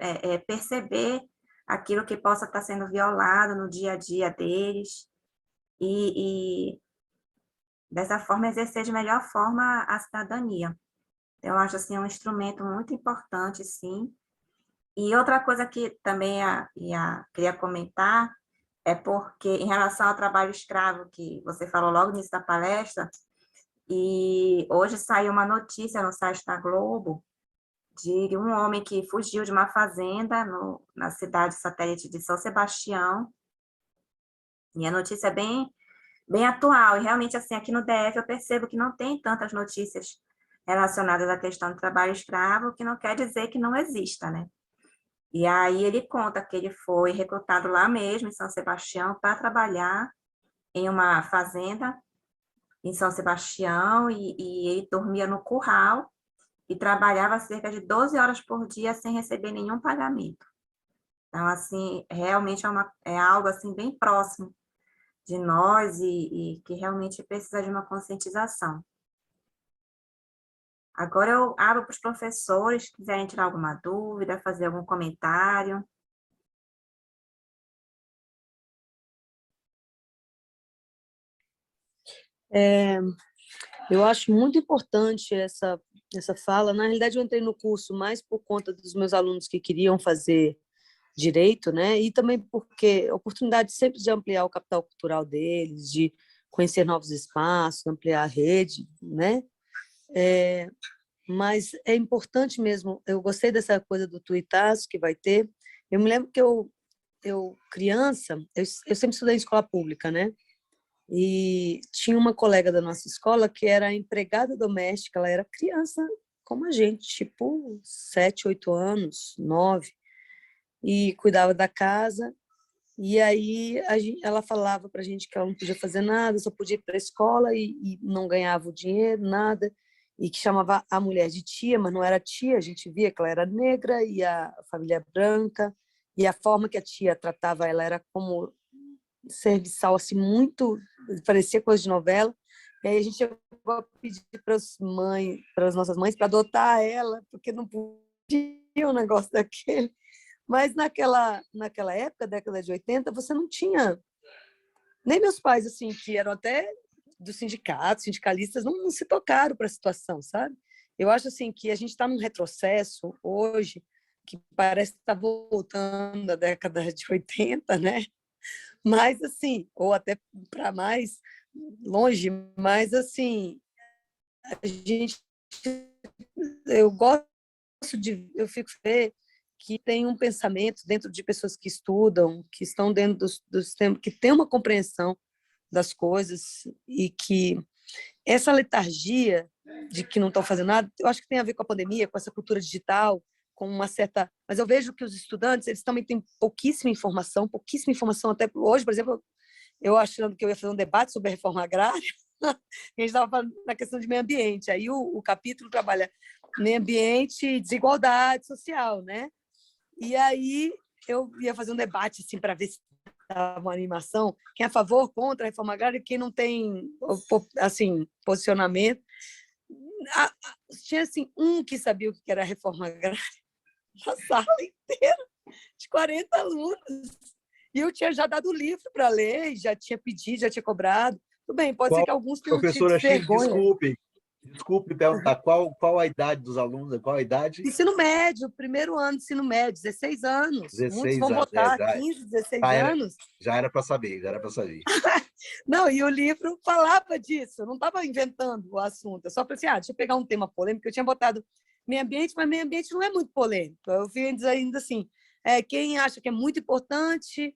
perceber aquilo que possa estar sendo violado no dia a dia deles, e dessa forma exercer de melhor forma a cidadania. Eu acho assim um instrumento muito importante, sim. E outra coisa que também queria comentar é porque, em relação ao trabalho escravo, que você falou logo no início da palestra, e hoje saiu uma notícia no site da Globo de um homem que fugiu de uma fazenda na cidade satélite de São Sebastião, e a notícia é bem atual, e realmente, assim, aqui no DF eu percebo que não tem tantas notícias relacionadas à questão do trabalho escravo, que não quer dizer que não exista, né? E aí ele conta que ele foi recrutado lá mesmo, em São Sebastião, para trabalhar em uma fazenda em São Sebastião, e ele dormia no curral e trabalhava cerca de 12 horas por dia sem receber nenhum pagamento. Então, assim, realmente é algo assim bem próximo de nós, e que realmente precisa de uma conscientização. Agora eu abro para os professores, se quiserem tirar alguma dúvida, fazer algum comentário. Eu acho muito importante essa fala. Na realidade, eu entrei no curso mais por conta dos meus alunos que queriam fazer direito, né? E também porque a oportunidade sempre de ampliar o capital cultural deles, de conhecer novos espaços, ampliar a rede, né? Mas é importante mesmo. Eu gostei dessa coisa do tuitaço que vai ter. Eu me lembro que eu criança, eu sempre estudei em escola pública, né? E tinha uma colega da nossa escola que era empregada doméstica, ela era criança como a gente, tipo 7, 8 anos, 9, e cuidava da casa. E aí ela falava para a gente que ela não podia fazer nada, só podia ir para a escola e não ganhava o dinheiro, nada, e que chamava a mulher de tia, mas não era tia, a gente via que ela era negra e a família branca, e a forma que a tia tratava ela era como serviçal, assim, muito, parecia coisa de novela. E aí a gente chegou a pedir para as nossas mães, para adotar ela, porque não podia um negócio daquele. Mas naquela época, década de 80, você não tinha... Nem meus pais, assim, que eram até do sindicato, sindicalistas, não se tocaram para a situação, sabe? Eu acho, assim, que a gente está num retrocesso hoje que parece que está voltando à década de 80, né? Mas, assim, ou até para mais longe, mas, assim, a gente... Eu gosto eu fico ver que tem um pensamento dentro de pessoas que estudam, que estão dentro do sistema, que tem uma compreensão das coisas, e que essa letargia de que não estão fazendo nada, eu acho que tem a ver com a pandemia, com essa cultura digital, com uma certa... Mas eu vejo que os estudantes, eles também têm pouquíssima informação até hoje, por exemplo, eu achando que eu ia fazer um debate sobre a reforma agrária, A gente estava falando na questão de meio ambiente. Aí o capítulo trabalha meio ambiente e desigualdade social, né? E aí eu ia fazer um debate assim, para ver se estava uma animação, quem é a favor, contra a reforma agrária, e quem não tem assim, posicionamento. Tinha assim, um que sabia o que era a reforma agrária, na sala inteira, de 40 alunos. E eu tinha já dado o livro para ler, já tinha pedido, já tinha cobrado. Tudo bem, pode ser que alguns tenham tido Professora Chile, vergonha. desculpe perguntar, qual a idade dos alunos? Qual a idade? Ensino médio, primeiro ano de ensino médio, 16 anos. Muitos 16 vão anos, votar, 15, 16 anos. já era para saber, já era para saber. Não, e o livro falava disso, eu não estava inventando o assunto. Eu só falei assim, deixa eu pegar um tema polêmico. Eu tinha botado meio ambiente, mas meio ambiente não é muito polêmico. Eu vi ainda assim, quem acha que é muito importante,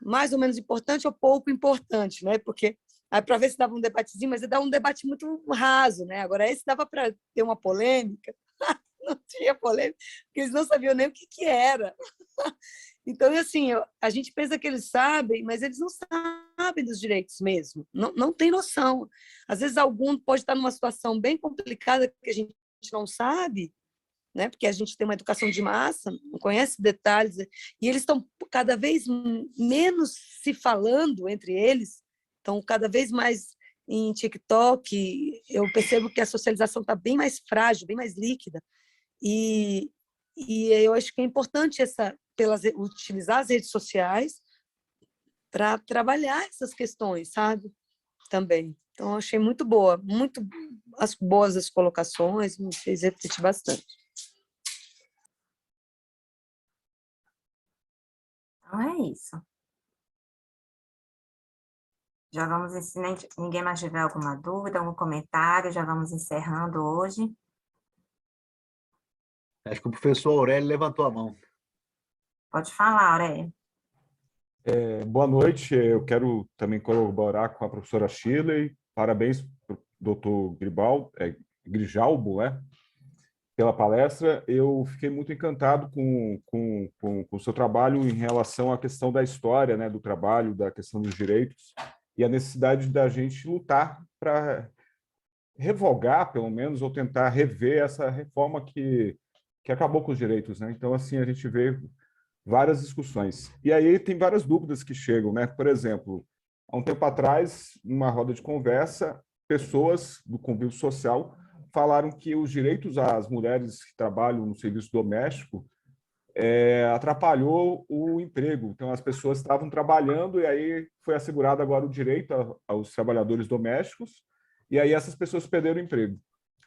mais ou menos importante ou pouco importante, né? Porque para ver se dava um debatezinho, mas dava um debate muito raso, né? Agora, esse dava para ter uma polêmica. Não tinha polêmica, porque eles não sabiam nem o que era. Então, assim, a gente pensa que eles sabem, mas eles não sabem dos direitos mesmo, não tem noção. Às vezes, algum pode estar numa situação bem complicada que a gente não sabe, né? Porque a gente tem uma educação de massa, não conhece detalhes, e eles estão cada vez menos se falando entre eles, estão cada vez mais em TikTok. Eu percebo que a socialização está bem mais frágil, bem mais líquida, e eu acho que é importante utilizar as redes sociais para trabalhar essas questões, sabe? Também. Então, eu achei muito boa, muito boas as colocações, me fez refletir bastante. Então é isso. Já vamos ensinar, ninguém mais tiver alguma dúvida, algum comentário, já vamos encerrando hoje. Acho que o professor Aurélio levantou a mão. Pode falar, Aurélio. Boa noite, eu quero também colaborar com a professora Shirley. Parabéns para o doutor Grijalbo, pela palestra. Eu fiquei muito encantado com o seu trabalho em relação à questão da história, do trabalho, da questão dos direitos, e a necessidade da gente lutar para revogar, pelo menos, ou tentar rever essa reforma que acabou com os direitos. Então, assim, a gente vê várias discussões. E aí tem várias dúvidas que chegam, Por exemplo, há um tempo atrás, numa roda de conversa, pessoas do convívio social falaram que os direitos às mulheres que trabalham no serviço doméstico atrapalhou o emprego. Então, as pessoas estavam trabalhando e aí foi assegurado agora o direito aos trabalhadores domésticos, e aí essas pessoas perderam o emprego.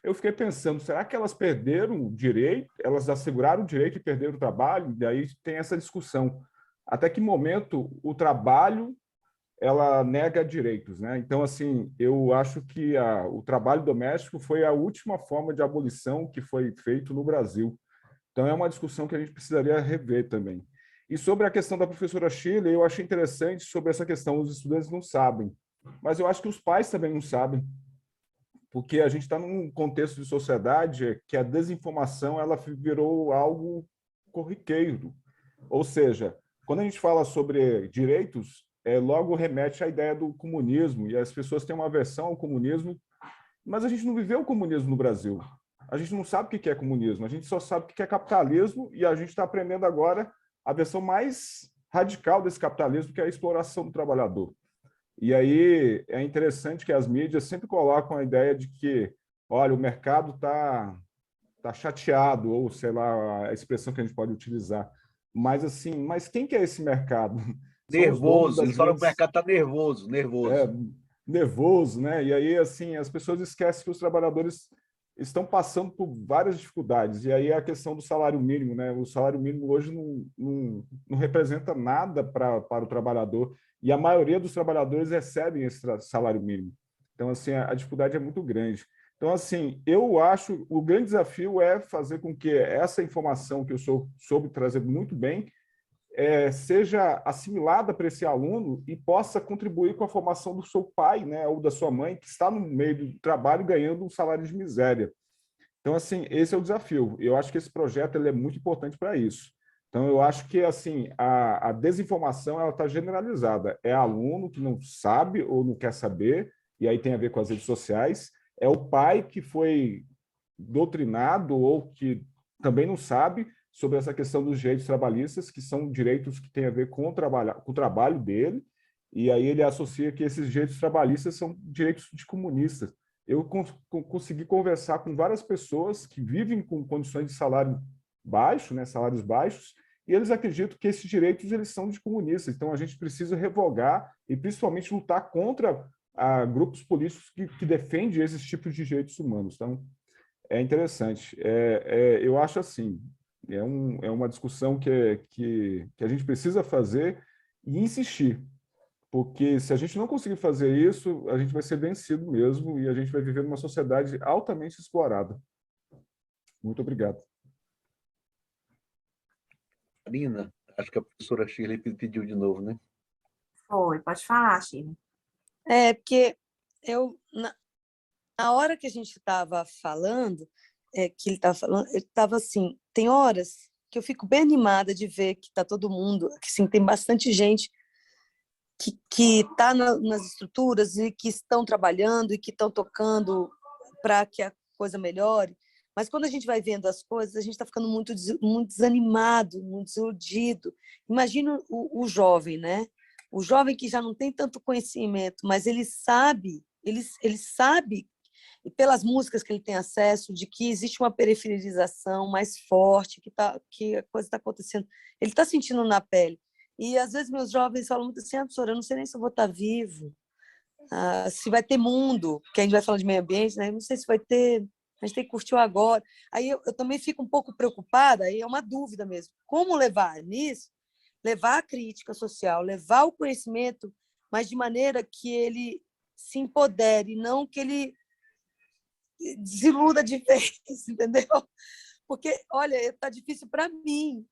Eu fiquei pensando, será que elas perderam o direito? Elas asseguraram o direito e perderam o trabalho? E daí tem essa discussão. Até que momento o trabalho ela nega direitos, Então, assim, eu acho que o trabalho doméstico foi a última forma de abolição que foi feito no Brasil. Então, é uma discussão que a gente precisaria rever também. E sobre a questão da professora Shirley, eu achei interessante sobre essa questão, os estudantes não sabem, mas eu acho que os pais também não sabem, porque a gente está num contexto de sociedade que a desinformação ela virou algo corriqueiro. Ou seja, quando a gente fala sobre direitos, logo remete à ideia do comunismo, e as pessoas têm uma aversão ao comunismo, mas a gente não viveu o comunismo no Brasil. A gente não sabe o que é comunismo, a gente só sabe o que é capitalismo, e a gente está aprendendo agora a versão mais radical desse capitalismo, que é a exploração do trabalhador. E aí é interessante que as mídias sempre colocam a ideia de que, olha, o mercado está chateado, ou sei lá, a expressão que a gente pode utilizar. Mas assim, mas quem que é esse mercado? São os donos Nervoso, das eles falam que o grandes... mercado está nervoso, nervoso, E aí, assim, as pessoas esquecem que os trabalhadores estão passando por várias dificuldades. E aí a questão do salário mínimo, O salário mínimo hoje não representa nada para o trabalhador. E a maioria dos trabalhadores recebem esse salário mínimo. Então, assim, a dificuldade é muito grande. Então, assim, eu acho o grande desafio é fazer com que essa informação que eu soube trazer muito bem seja assimilada para esse aluno e possa contribuir com a formação do seu pai, ou da sua mãe, que está no meio do trabalho ganhando um salário de miséria. Então, assim, esse é o desafio. Eu acho que esse projeto ele é muito importante para isso. Então, eu acho que assim a desinformação ela está generalizada. É aluno que não sabe ou não quer saber, e aí tem a ver com as redes sociais, é o pai que foi doutrinado ou que também não sabe sobre essa questão dos direitos trabalhistas, que são direitos que têm a ver com o trabalho dele, e aí ele associa que esses direitos trabalhistas são direitos de comunistas. Eu consegui conversar com várias pessoas que vivem com condições de salário baixo, né, salários baixos, e eles acreditam que esses direitos eles são de comunistas. Então, a gente precisa revogar e, principalmente, lutar contra grupos políticos que defendem esses tipos de direitos humanos. Então, é interessante. Eu acho assim, é uma discussão que a gente precisa fazer e insistir, porque se a gente não conseguir fazer isso, a gente vai ser vencido mesmo e a gente vai viver numa sociedade altamente explorada. Muito obrigado. Marina, acho que a professora Shirley pediu de novo, né? Foi, pode falar, Shirley. Porque na hora que a gente estava falando, que ele estava falando, ele estava assim, tem horas que eu fico bem animada de ver que está todo mundo, que sim, tem bastante gente que está nas estruturas e que estão trabalhando e que estão tocando para que a coisa melhore. Mas quando a gente vai vendo as coisas, a gente está ficando muito desanimado, muito desiludido. Imagina o jovem, né? O jovem que já não tem tanto conhecimento, mas ele sabe, e pelas músicas que ele tem acesso, de que existe uma periferização mais forte, que a coisa está acontecendo. Ele está sentindo na pele. E, às vezes, meus jovens falam muito assim, professora, eu não sei nem se eu vou estar vivo, se vai ter mundo, que a gente vai falando de meio ambiente, né? Eu não sei se vai ter, a gente tem que curtir o agora. Aí eu também fico um pouco preocupada, aí é uma dúvida mesmo. Como levar nisso? Levar a crítica social, levar o conhecimento, mas de maneira que ele se empodere, não que ele desiluda de vez, entendeu? Porque, olha, está difícil para mim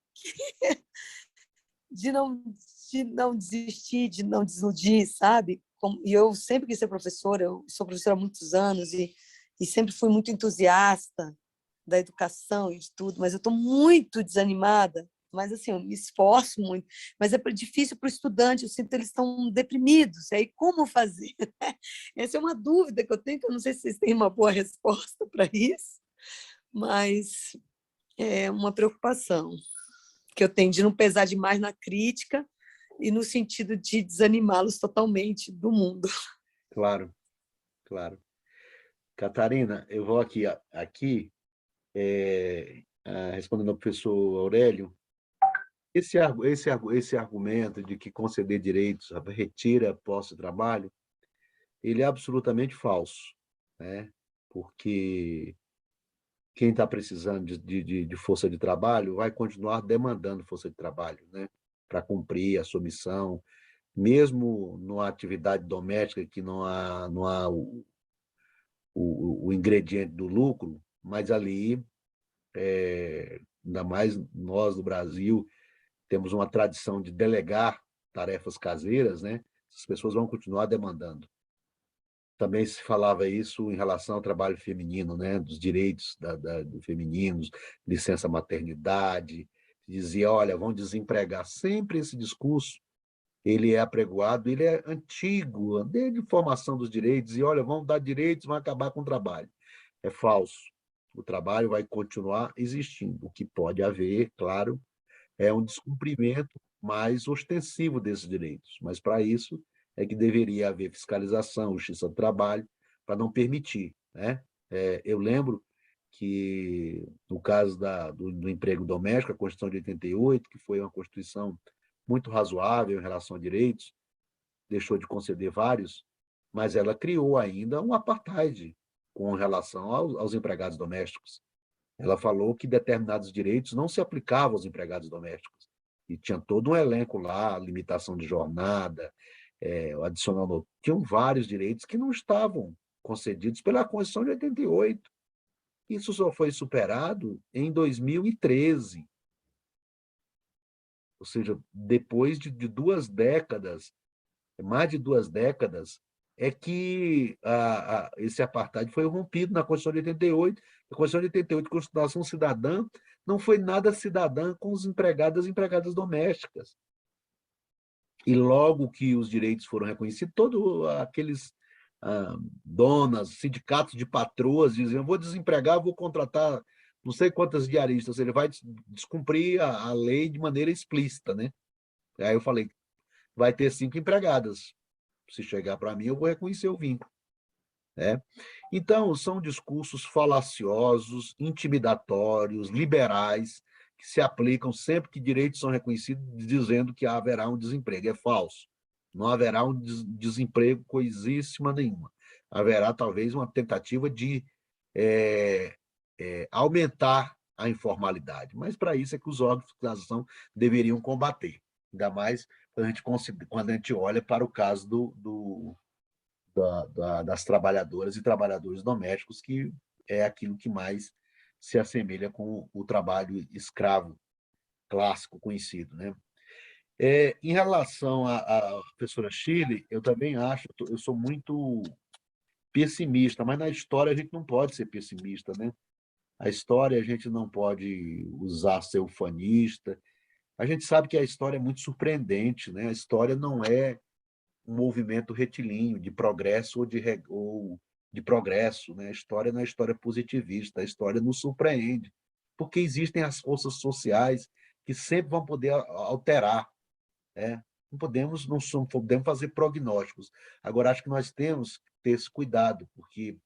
de não desistir, de não desiludir, sabe? E eu sempre quis ser professora, eu sou professora há muitos anos e sempre fui muito entusiasta da educação e de tudo, mas eu estou muito desanimada, mas assim, eu me esforço muito, mas é difícil para o estudante, eu sinto que eles estão deprimidos, e aí como fazer? Essa é uma dúvida que eu tenho, que eu não sei se vocês têm uma boa resposta para isso, mas é uma preocupação que eu tenho de não pesar demais na crítica e no sentido de desanimá-los totalmente do mundo. Claro, claro. Catarina, eu vou aqui respondendo ao professor Aurélio, esse argumento de que conceder direitos retira posse de trabalho, ele é absolutamente falso, né? Porque quem está precisando de força de trabalho vai continuar demandando força de trabalho, né? Para cumprir a sua missão, mesmo numa atividade doméstica que não há o ingrediente do lucro, mas ali, ainda mais nós do Brasil, temos uma tradição de delegar tarefas caseiras, né? As pessoas vão continuar demandando. Também se falava isso em relação ao trabalho feminino, né? Dos direitos dos femininos, licença maternidade, dizia, olha, vão desempregar. Sempre esse discurso, ele é apregoado, ele é antigo, desde a formação dos direitos, e olha, vão dar direitos, vão acabar com o trabalho. É falso. O trabalho vai continuar existindo. O que pode haver, claro, é um descumprimento mais ostensivo desses direitos, mas para isso é que deveria haver fiscalização, justiça do trabalho, para não permitir, né? Eu lembro que, no caso do emprego doméstico, a Constituição de 88, que foi uma Constituição muito razoável em relação a direitos, deixou de conceder vários, mas ela criou ainda um apartheid com relação aos empregados domésticos. Ela falou que determinados direitos não se aplicavam aos empregados domésticos. E tinha todo um elenco lá, limitação de jornada, o adicional noturno. Tinham vários direitos que não estavam concedidos pela Constituição de 88. Isso só foi superado em 2013. Ou seja, depois de 2 décadas, mais de 2 décadas, é que esse apartheid foi rompido na Constituição de 88. A Constituição de 88, a Constituição Cidadã, não foi nada cidadã com os empregados e empregadas domésticas. E logo que os direitos foram reconhecidos, todos aqueles donas, sindicatos de patroas diziam: vou desempregar, vou contratar não sei quantas diaristas. Ele vai descumprir a lei de maneira explícita, né? Aí eu falei: vai ter 5 empregadas. Se chegar para mim, eu vou reconhecer o vínculo. Né? Então, são discursos falaciosos, intimidatórios, liberais, que se aplicam sempre que direitos são reconhecidos, dizendo que haverá um desemprego. É falso. Não haverá um desemprego coisíssima nenhuma. Haverá, talvez, uma tentativa de aumentar a informalidade. Mas, para isso, é que os órgãos de fiscalização deveriam combater. Ainda mais quando a gente olha para o caso das trabalhadoras e trabalhadores domésticos, que é aquilo que mais se assemelha com o trabalho escravo clássico conhecido, né? Em relação à professora Shirley, eu também acho, eu sou muito pessimista, mas na história a gente não pode ser pessimista, né? A história a gente não pode usar ser ufanista. A gente sabe que a história é muito surpreendente, né? A história não é um movimento retilíneo de progresso ou de progresso, né? A história não é história positivista, a história nos surpreende, porque existem as forças sociais que sempre vão poder alterar, né? Não podemos fazer prognósticos. Agora, acho que nós temos que ter esse cuidado, porque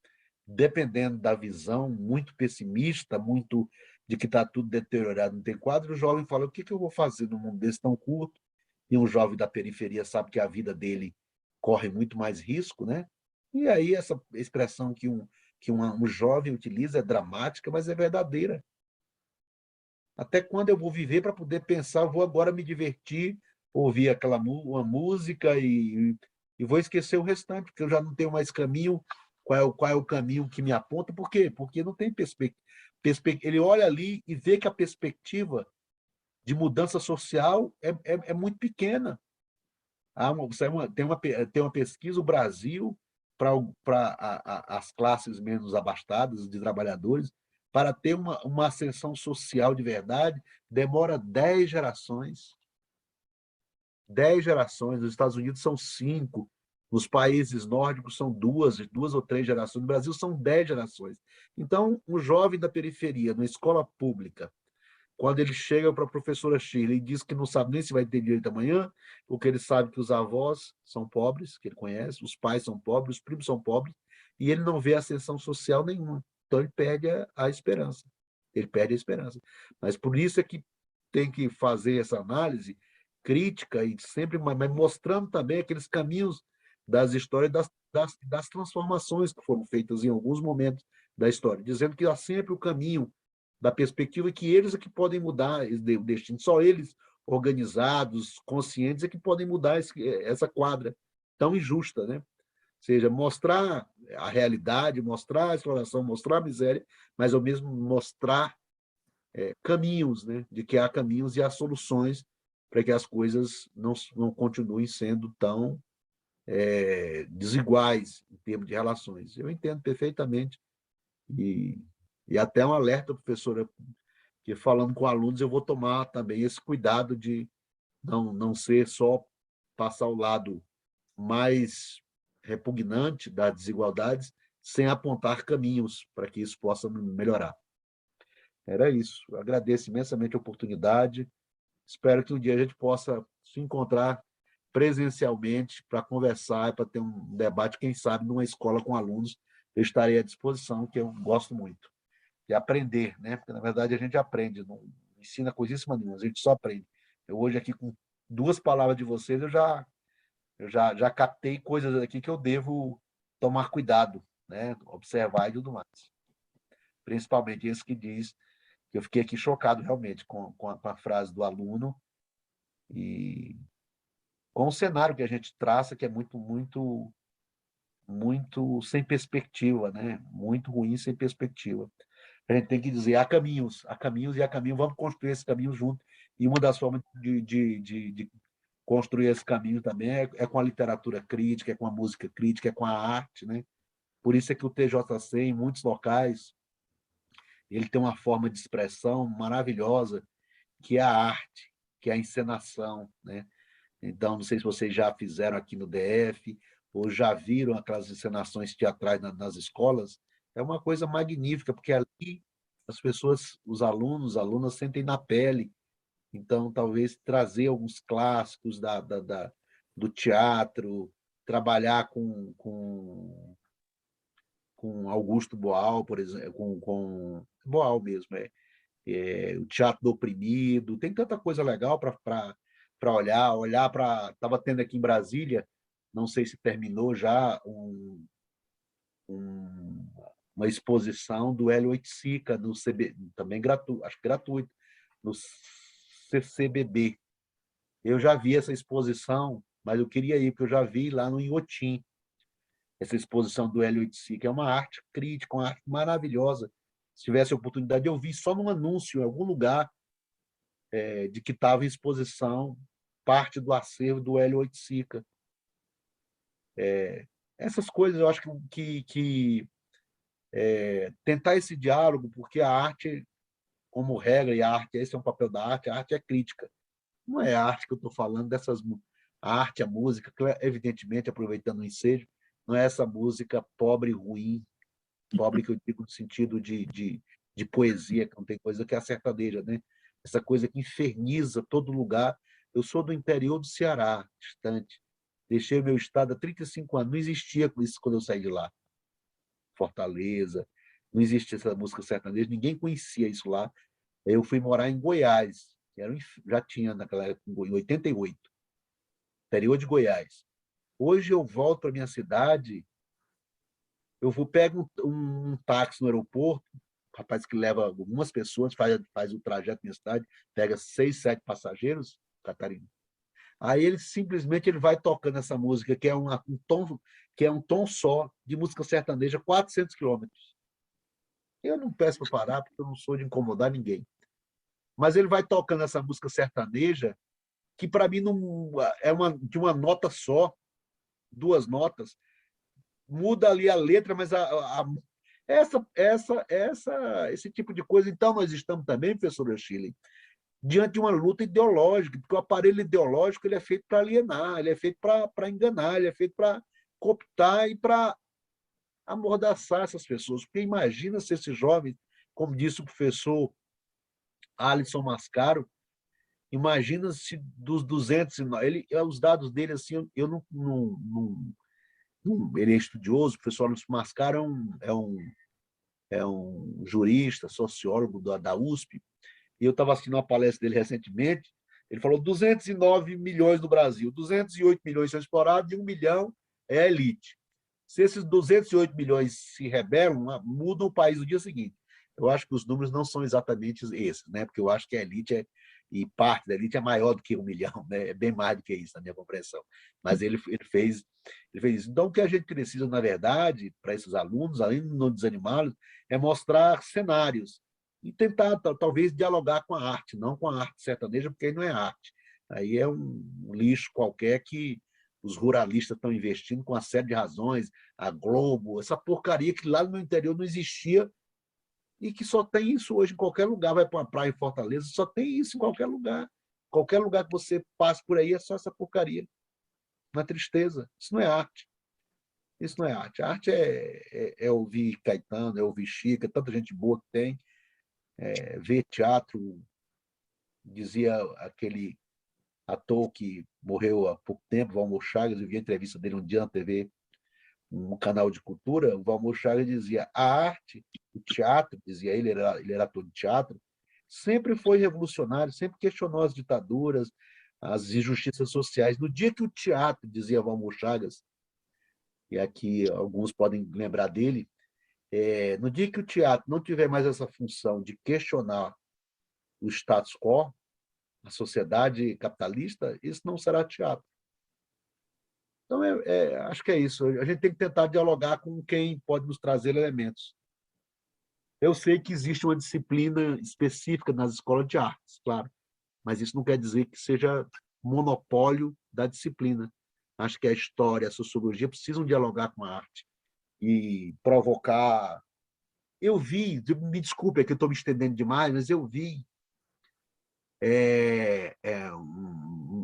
dependendo da visão muito pessimista, muito de que está tudo deteriorado, não tem quadro, o jovem fala: o que eu vou fazer num mundo desse tão curto? E um jovem da periferia sabe que a vida dele corre muito mais risco, né? E aí essa expressão que um jovem utiliza é dramática, mas é verdadeira. Até quando eu vou viver para poder pensar, eu vou agora me divertir, ouvir uma música e vou esquecer o restante, porque eu já não tenho mais caminho. Qual é o caminho que me aponta? Por quê? Porque não tem perspectiva. Ele olha ali e vê que a perspectiva de mudança social é muito pequena. Tem uma pesquisa, o Brasil, para as classes menos abastadas de trabalhadores, para ter uma ascensão social de verdade, demora 10 gerações. 10 gerações. Nos Estados Unidos são 5, nos países nórdicos são 2 ou 3 gerações, no Brasil são 10 gerações. Então, um jovem da periferia, numa escola pública, quando ele chega para a professora Shirley e diz que não sabe nem se vai ter direito amanhã, porque ele sabe que os avós são pobres, que ele conhece, os pais são pobres, os primos são pobres, e ele não vê ascensão social nenhuma. Então, ele perde a esperança. Ele perde a esperança. Mas por isso é que tem que fazer essa análise crítica e sempre mas mostrando também aqueles caminhos das histórias, das transformações que foram feitas em alguns momentos da história, dizendo que há sempre o caminho da perspectiva que eles é que podem mudar o destino. Só eles, organizados, conscientes, é que podem mudar essa quadra tão injusta, né? Ou seja, mostrar a realidade, mostrar a exploração, mostrar a miséria, mas ao mesmo mostrar caminhos, né? De que há caminhos e há soluções para que as coisas não continuem sendo tão desiguais em termos de relações. Eu entendo perfeitamente e até um alerta, professora, que falando com alunos eu vou tomar também esse cuidado de não ser só passar o lado mais repugnante das desigualdades, sem apontar caminhos para que isso possa melhorar. Era isso. Eu agradeço imensamente a oportunidade. Espero que um dia a gente possa se encontrar presencialmente para conversar, para ter um debate, quem sabe, numa escola com alunos. Eu estarei à disposição, que eu gosto muito de aprender, né? Porque, na verdade, a gente aprende, não ensina coisíssima nenhuma, a gente só aprende. Eu hoje aqui, com 2 palavras de vocês, eu já captei coisas aqui que eu devo tomar cuidado, né? Observar e tudo mais. Principalmente esse que diz, que eu fiquei aqui chocado realmente com a frase do aluno e com o cenário que a gente traça, que é muito, muito, muito sem perspectiva, né? Muito ruim, sem perspectiva. A gente tem que dizer: há caminhos e há caminho, vamos construir esse caminho junto. E uma das formas de construir esse caminho também é com a literatura crítica, é com a música crítica, é com a arte, né? Por isso é que o TJC, em muitos locais, ele tem uma forma de expressão maravilhosa, que é a arte, que é a encenação, né? Então, não sei se vocês já fizeram aqui no DF, ou já viram aquelas encenações teatrais nas escolas, é uma coisa magnífica, porque ali as pessoas, os alunos, alunas sentem na pele. Então, talvez trazer alguns clássicos do teatro, trabalhar com Augusto Boal, por exemplo, Boal mesmo, o Teatro do Oprimido, tem tanta coisa legal para olhar para... Estava tendo aqui em Brasília, não sei se terminou já, um, uma exposição do Hélio Oiticica, no CB, também gratuito, acho que gratuito, no CCBB. Eu já vi essa exposição, mas eu queria ir, porque eu já vi lá no Inhotim, essa exposição do Hélio Oiticica. É uma arte crítica, uma arte maravilhosa. Se tivesse a oportunidade, eu vi só num anúncio, em algum lugar, de que estava em exposição parte do acervo do Hélio Oiticica. Essas coisas eu acho que tentar esse diálogo, porque a arte, como regra, e a arte, esse é um papel da arte, a arte é crítica. Não é a arte que eu estou falando, a arte, a música, evidentemente, aproveitando o ensejo, não é essa música pobre e ruim, pobre que eu digo no sentido de poesia, que não tem coisa que é a sertaneja, né? Essa coisa que inferniza todo lugar. Eu sou do interior do Ceará, distante. Deixei o meu estado há 35 anos. Não existia isso quando eu saí de lá. Fortaleza, não existia essa música sertaneja, ninguém conhecia isso lá. Eu fui morar em Goiás, que já tinha naquela época, em 88, interior de Goiás. Hoje eu volto para minha cidade, pego um táxi no aeroporto, um rapaz que leva algumas pessoas, faz o trajeto na minha cidade, pega 6, 7 passageiros, Catarina. Aí ele simplesmente vai tocando essa música, que é um tom só, de música sertaneja, 400 quilômetros. Eu não peço para parar, porque eu não sou de incomodar ninguém. Mas ele vai tocando essa música sertaneja, que para mim não é de uma nota só, 2 notas, muda ali a letra, mas esse tipo de coisa. Então, nós estamos também, professora Schilling, diante de uma luta ideológica, porque o aparelho ideológico ele é feito para alienar, ele é feito para enganar, ele é feito para cooptar e para amordaçar essas pessoas. Porque imagina se esses jovens, como disse o professor Alisson Mascaro, imagina se dos 209, os dados dele, assim, eu ele é estudioso, o professor Alisson Mascaro é um jurista, sociólogo da USP, e eu estava assistindo uma palestra dele recentemente, ele falou 209 milhões no Brasil, 208 milhões são explorados e 1 milhão é a elite. Se esses 208 milhões se rebelam, muda o país no dia seguinte. Eu acho que os números não são exatamente esses, né? Porque eu acho que a elite e parte da elite é maior do que 1 milhão, né? É bem mais do que isso, na minha compreensão. Mas ele fez isso. Então, o que a gente precisa, na verdade, para esses alunos, além de não desanimá-los, é mostrar cenários e tentar, talvez, dialogar com a arte, não com a arte sertaneja, porque aí não é arte. Aí é um lixo qualquer que os ruralistas estão investindo com uma série de razões, a Globo, essa porcaria que lá no meu interior não existia e que só tem isso hoje em qualquer lugar. Vai para uma praia em Fortaleza, só tem isso em qualquer lugar. Qualquer lugar que você passe por aí é só essa porcaria. Uma tristeza. Isso não é arte. Isso não é arte. A arte é ouvir Caetano, é ouvir Chica, tanta gente boa que tem, ver teatro. Dizia aquele ator que morreu há pouco tempo, Valmor Chagas, eu vi a entrevista dele um dia na TV, um canal de cultura, o Valmor Chagas dizia, a arte, o teatro, dizia ele era ator de teatro, sempre foi revolucionário, sempre questionou as ditaduras, as injustiças sociais. No dia que o teatro, dizia Valmor Chagas, e aqui alguns podem lembrar dele, no dia que o teatro não tiver mais essa função de questionar o status quo, a sociedade capitalista, isso não será teatro. Então, acho que é isso. A gente tem que tentar dialogar com quem pode nos trazer elementos. Eu sei que existe uma disciplina específica nas escolas de artes, claro, mas isso não quer dizer que seja monopólio da disciplina. Acho que a história, a sociologia precisam dialogar com a arte e provocar. Eu vi, me desculpe, é que eu estou me estendendo demais, mas eu vi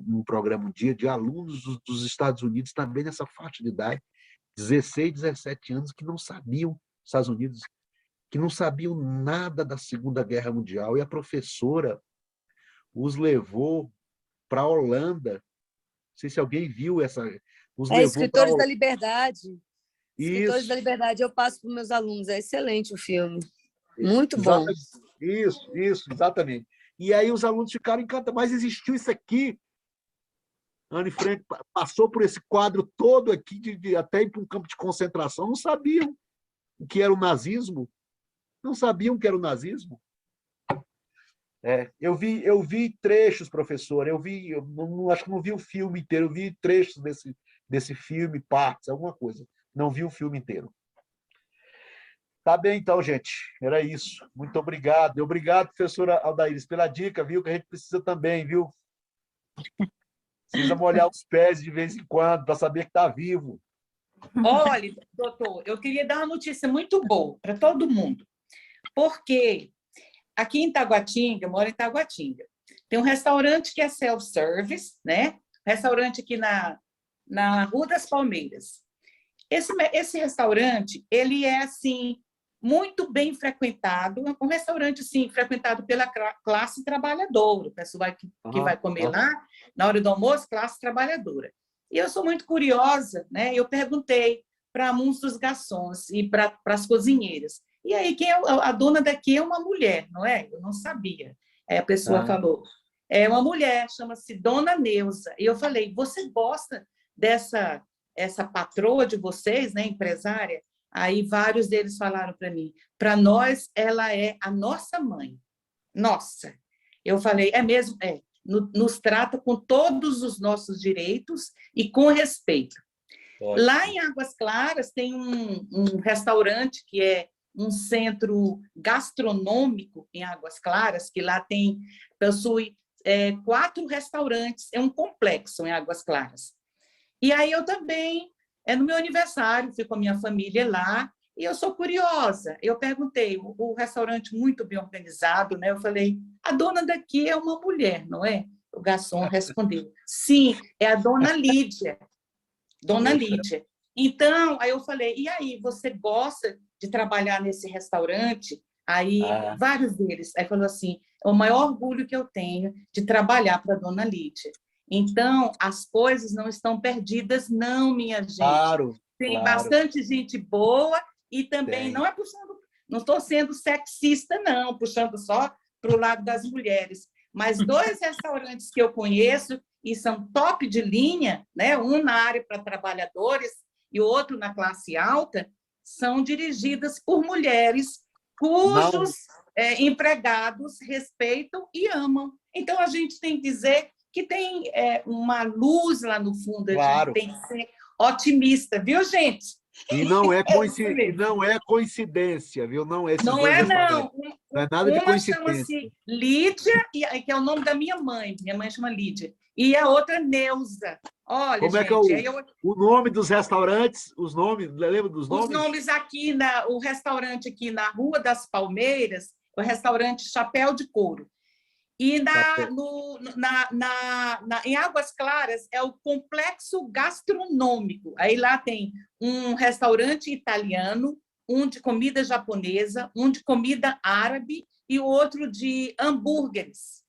um programa um dia de alunos dos Estados Unidos, também nessa faixa de idade, 16, 17 anos, que não sabiam, Estados Unidos, que não sabiam nada da Segunda Guerra Mundial, e a professora os levou para a Holanda. Não sei se alguém viu essa. Os levou Escritores da Liberdade. Escritores Isso. da Liberdade, eu passo para os meus alunos. É excelente o filme. Muito bom. Isso, exatamente. E aí os alunos ficaram encantados. Mas existiu isso aqui. Anne Frank passou por esse quadro todo aqui, até ir para um campo de concentração. Não sabiam o que era o nazismo. Não sabiam o que era o nazismo. Eu vi trechos, professor. Acho que não vi o filme inteiro. Eu vi trechos desse filme, partes, alguma coisa. Não vi o filme inteiro. Tá bem, então, gente. Era isso. Muito obrigado. Obrigado, professora Aldaíris, pela dica, viu? Que a gente precisa também, viu? Precisa molhar os pés de vez em quando para saber que está vivo. Olha, doutor, eu queria dar uma notícia muito boa para todo mundo. Porque aqui em Taguatinga, eu moro em Taguatinga, tem um restaurante que é self-service, né? Restaurante aqui na Rua das Palmeiras. Esse restaurante, ele é, assim, muito bem frequentado, um restaurante, assim, frequentado pela classe trabalhadora, o pessoal que vai comer lá, na hora do almoço, classe trabalhadora. E eu sou muito curiosa, né? Eu perguntei para uns dos garçons e para as cozinheiras. E aí, a dona daqui é uma mulher, não é? Eu não sabia. Aí a pessoa falou, é uma mulher, chama-se Dona Neuza. E eu falei, você gosta essa patroa de vocês, né, empresária? Aí vários deles falaram para mim, para nós ela é a nossa mãe. Nossa! Eu falei, é mesmo? É. Nos trata com todos os nossos direitos e com respeito. Ótimo. Lá em Águas Claras tem um restaurante que é um centro gastronômico em Águas Claras, que lá possui 4 restaurantes, é um complexo em Águas Claras. E aí eu também, no meu aniversário, fui com a minha família lá, e eu sou curiosa. Eu perguntei, o restaurante muito bem organizado, né? Eu falei, a dona daqui é uma mulher, não é? O garçom respondeu, sim, é a dona Lídia. Dona Lídia. Então, aí eu falei, e aí, você gosta de trabalhar nesse restaurante? Aí, vários deles, aí falou assim, é o maior orgulho que eu tenho de trabalhar para a dona Lídia. Então, as coisas não estão perdidas, não, minha gente. Claro, tem bastante gente boa e também não estou sendo sexista, não, puxando só para o lado das mulheres. Mas 2 restaurantes que eu conheço e são top de linha, né? Um na área para trabalhadores e outro na classe alta, são dirigidas por mulheres cujos empregados respeitam e amam. Então, a gente tem que dizer que tem uma luz lá no fundo, claro. A gente tem que ser otimista, viu, gente? E não é coincidência, viu? Não é, não é, não. Não é nada de coincidência. Uma chama-se Lídia, que é o nome da minha mãe chama Lídia, e a outra Neuza. Olha, como gente, é que o nome dos restaurantes, os nomes, lembra dos nomes? Os nomes aqui, o restaurante aqui na Rua das Palmeiras, o restaurante Chapéu de Couro. E em Águas Claras é o complexo gastronômico. Aí lá tem um restaurante italiano, um de comida japonesa, um de comida árabe e o outro de hambúrgueres.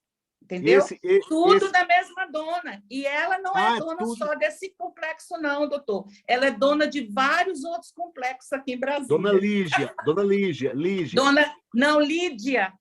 Entendeu? Tudo da mesma dona. E ela não é dona só desse complexo, não, doutor. Ela é dona de vários outros complexos aqui em Brasília. Dona Lígia. Não, Lídia.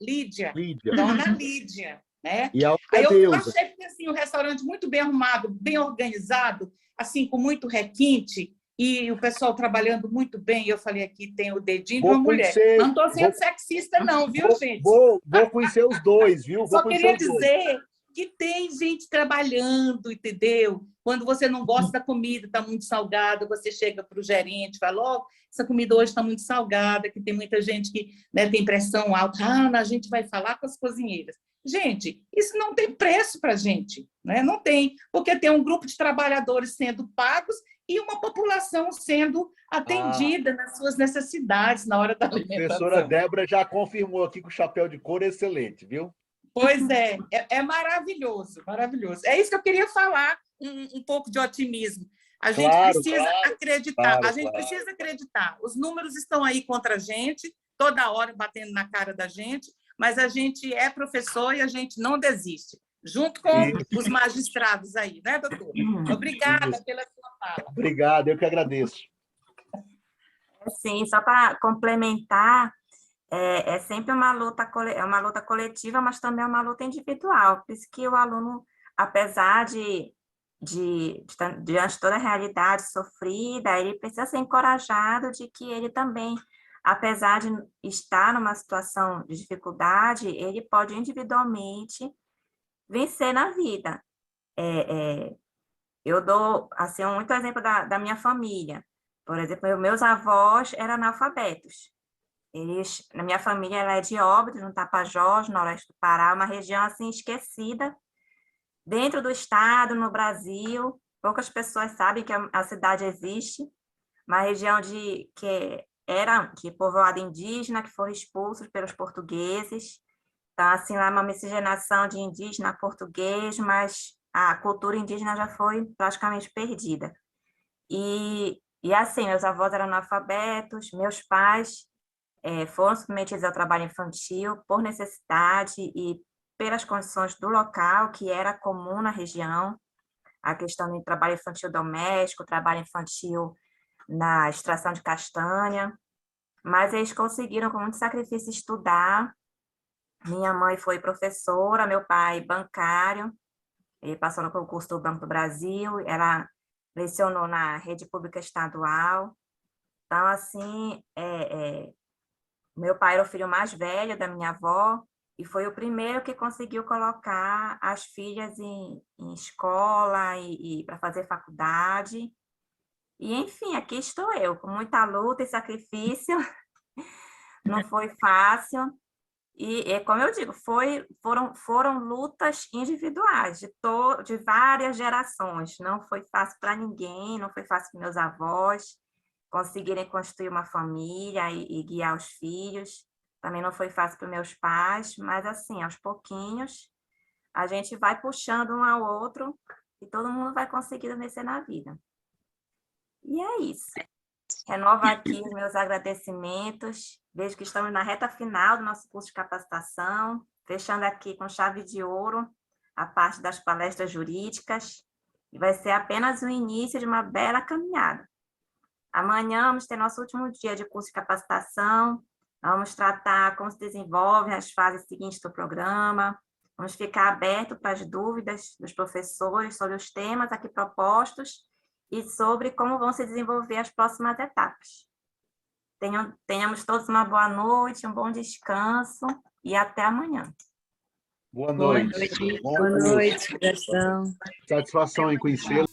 Dona Lídia. Né? E aí eu achei que assim, um restaurante muito bem arrumado, bem organizado, assim, com muito requinte, e o pessoal trabalhando muito bem. Eu falei, aqui tem o dedinho de uma mulher. Não estou sendo sexista, não, viu, gente? Vou conhecer os dois, viu? Só queria dizer que tem gente trabalhando, entendeu? Quando você não gosta da comida, está muito salgada, você chega para o gerente e fala, ó, essa comida hoje está muito salgada, que tem muita gente que, né, tem pressão alta. A gente vai falar com as cozinheiras. Gente, isso não tem preço para a gente, né? Não tem, porque tem um grupo de trabalhadores sendo pagos e uma população sendo atendida nas suas necessidades na hora da alimentação. A professora Débora já confirmou aqui que o chapéu de couro é excelente, viu? Pois é, é maravilhoso, maravilhoso. É isso que eu queria falar, um pouco de otimismo. A gente precisa acreditar, a gente precisa acreditar. Os números estão aí contra a gente, toda hora batendo na cara da gente, mas a gente é professor e a gente não desiste, junto com os magistrados aí, né, doutor? Obrigada pela sua fala. Obrigado, eu que agradeço. Sim, só para complementar, é sempre uma luta coletiva, mas também é uma luta individual. Por isso que o aluno, apesar de diante de toda a realidade sofrida, ele precisa ser encorajado de que ele também, apesar de estar numa situação de dificuldade, ele pode individualmente vencer na vida. Eu dou assim, muito exemplo da minha família. Por exemplo, meus avós eram analfabetos. Na minha família, ela é de Óbidos, no Tapajós, no Noroeste do Pará, uma região assim esquecida, dentro do estado, no Brasil. Poucas pessoas sabem que a cidade existe, uma região que era de povoado indígena, que foram expulsos pelos portugueses. Então, assim, lá é uma miscigenação de indígena português, mas a cultura indígena já foi praticamente perdida. E assim, meus avós eram analfabetos, meus pais foram submetidos ao trabalho infantil por necessidade e pelas condições do local, que era comum na região, a questão do trabalho infantil doméstico, trabalho infantil na extração de castanha, mas eles conseguiram, com muito sacrifício, estudar. Minha mãe foi professora, meu pai bancário, ele passou no concurso do Banco do Brasil, ela lecionou na rede pública estadual. Então, assim, meu pai era o filho mais velho da minha avó e foi o primeiro que conseguiu colocar as filhas em escola e para fazer faculdade. E, enfim, aqui estou eu, com muita luta e sacrifício. Não foi fácil. E como eu digo, foram lutas individuais, de várias gerações. Não foi fácil para ninguém, não foi fácil para meus avós conseguirem construir uma família e guiar os filhos. Também não foi fácil para meus pais, mas assim, aos pouquinhos, a gente vai puxando um ao outro e todo mundo vai conseguindo vencer na vida. E é isso. Renovo aqui os meus agradecimentos. Vejo que estamos na reta final do nosso curso de capacitação, fechando aqui com chave de ouro a parte das palestras jurídicas, e vai ser apenas o início de uma bela caminhada. Amanhã vamos ter nosso último dia de curso de capacitação, vamos tratar como se desenvolvem as fases seguintes do programa, vamos ficar aberto para as dúvidas dos professores sobre os temas aqui propostos e sobre como vão se desenvolver as próximas etapas. Tenhamos todos uma boa noite, um bom descanso e até amanhã. Boa noite. Boa noite, gratidão. Satisfação em conhecê-lo.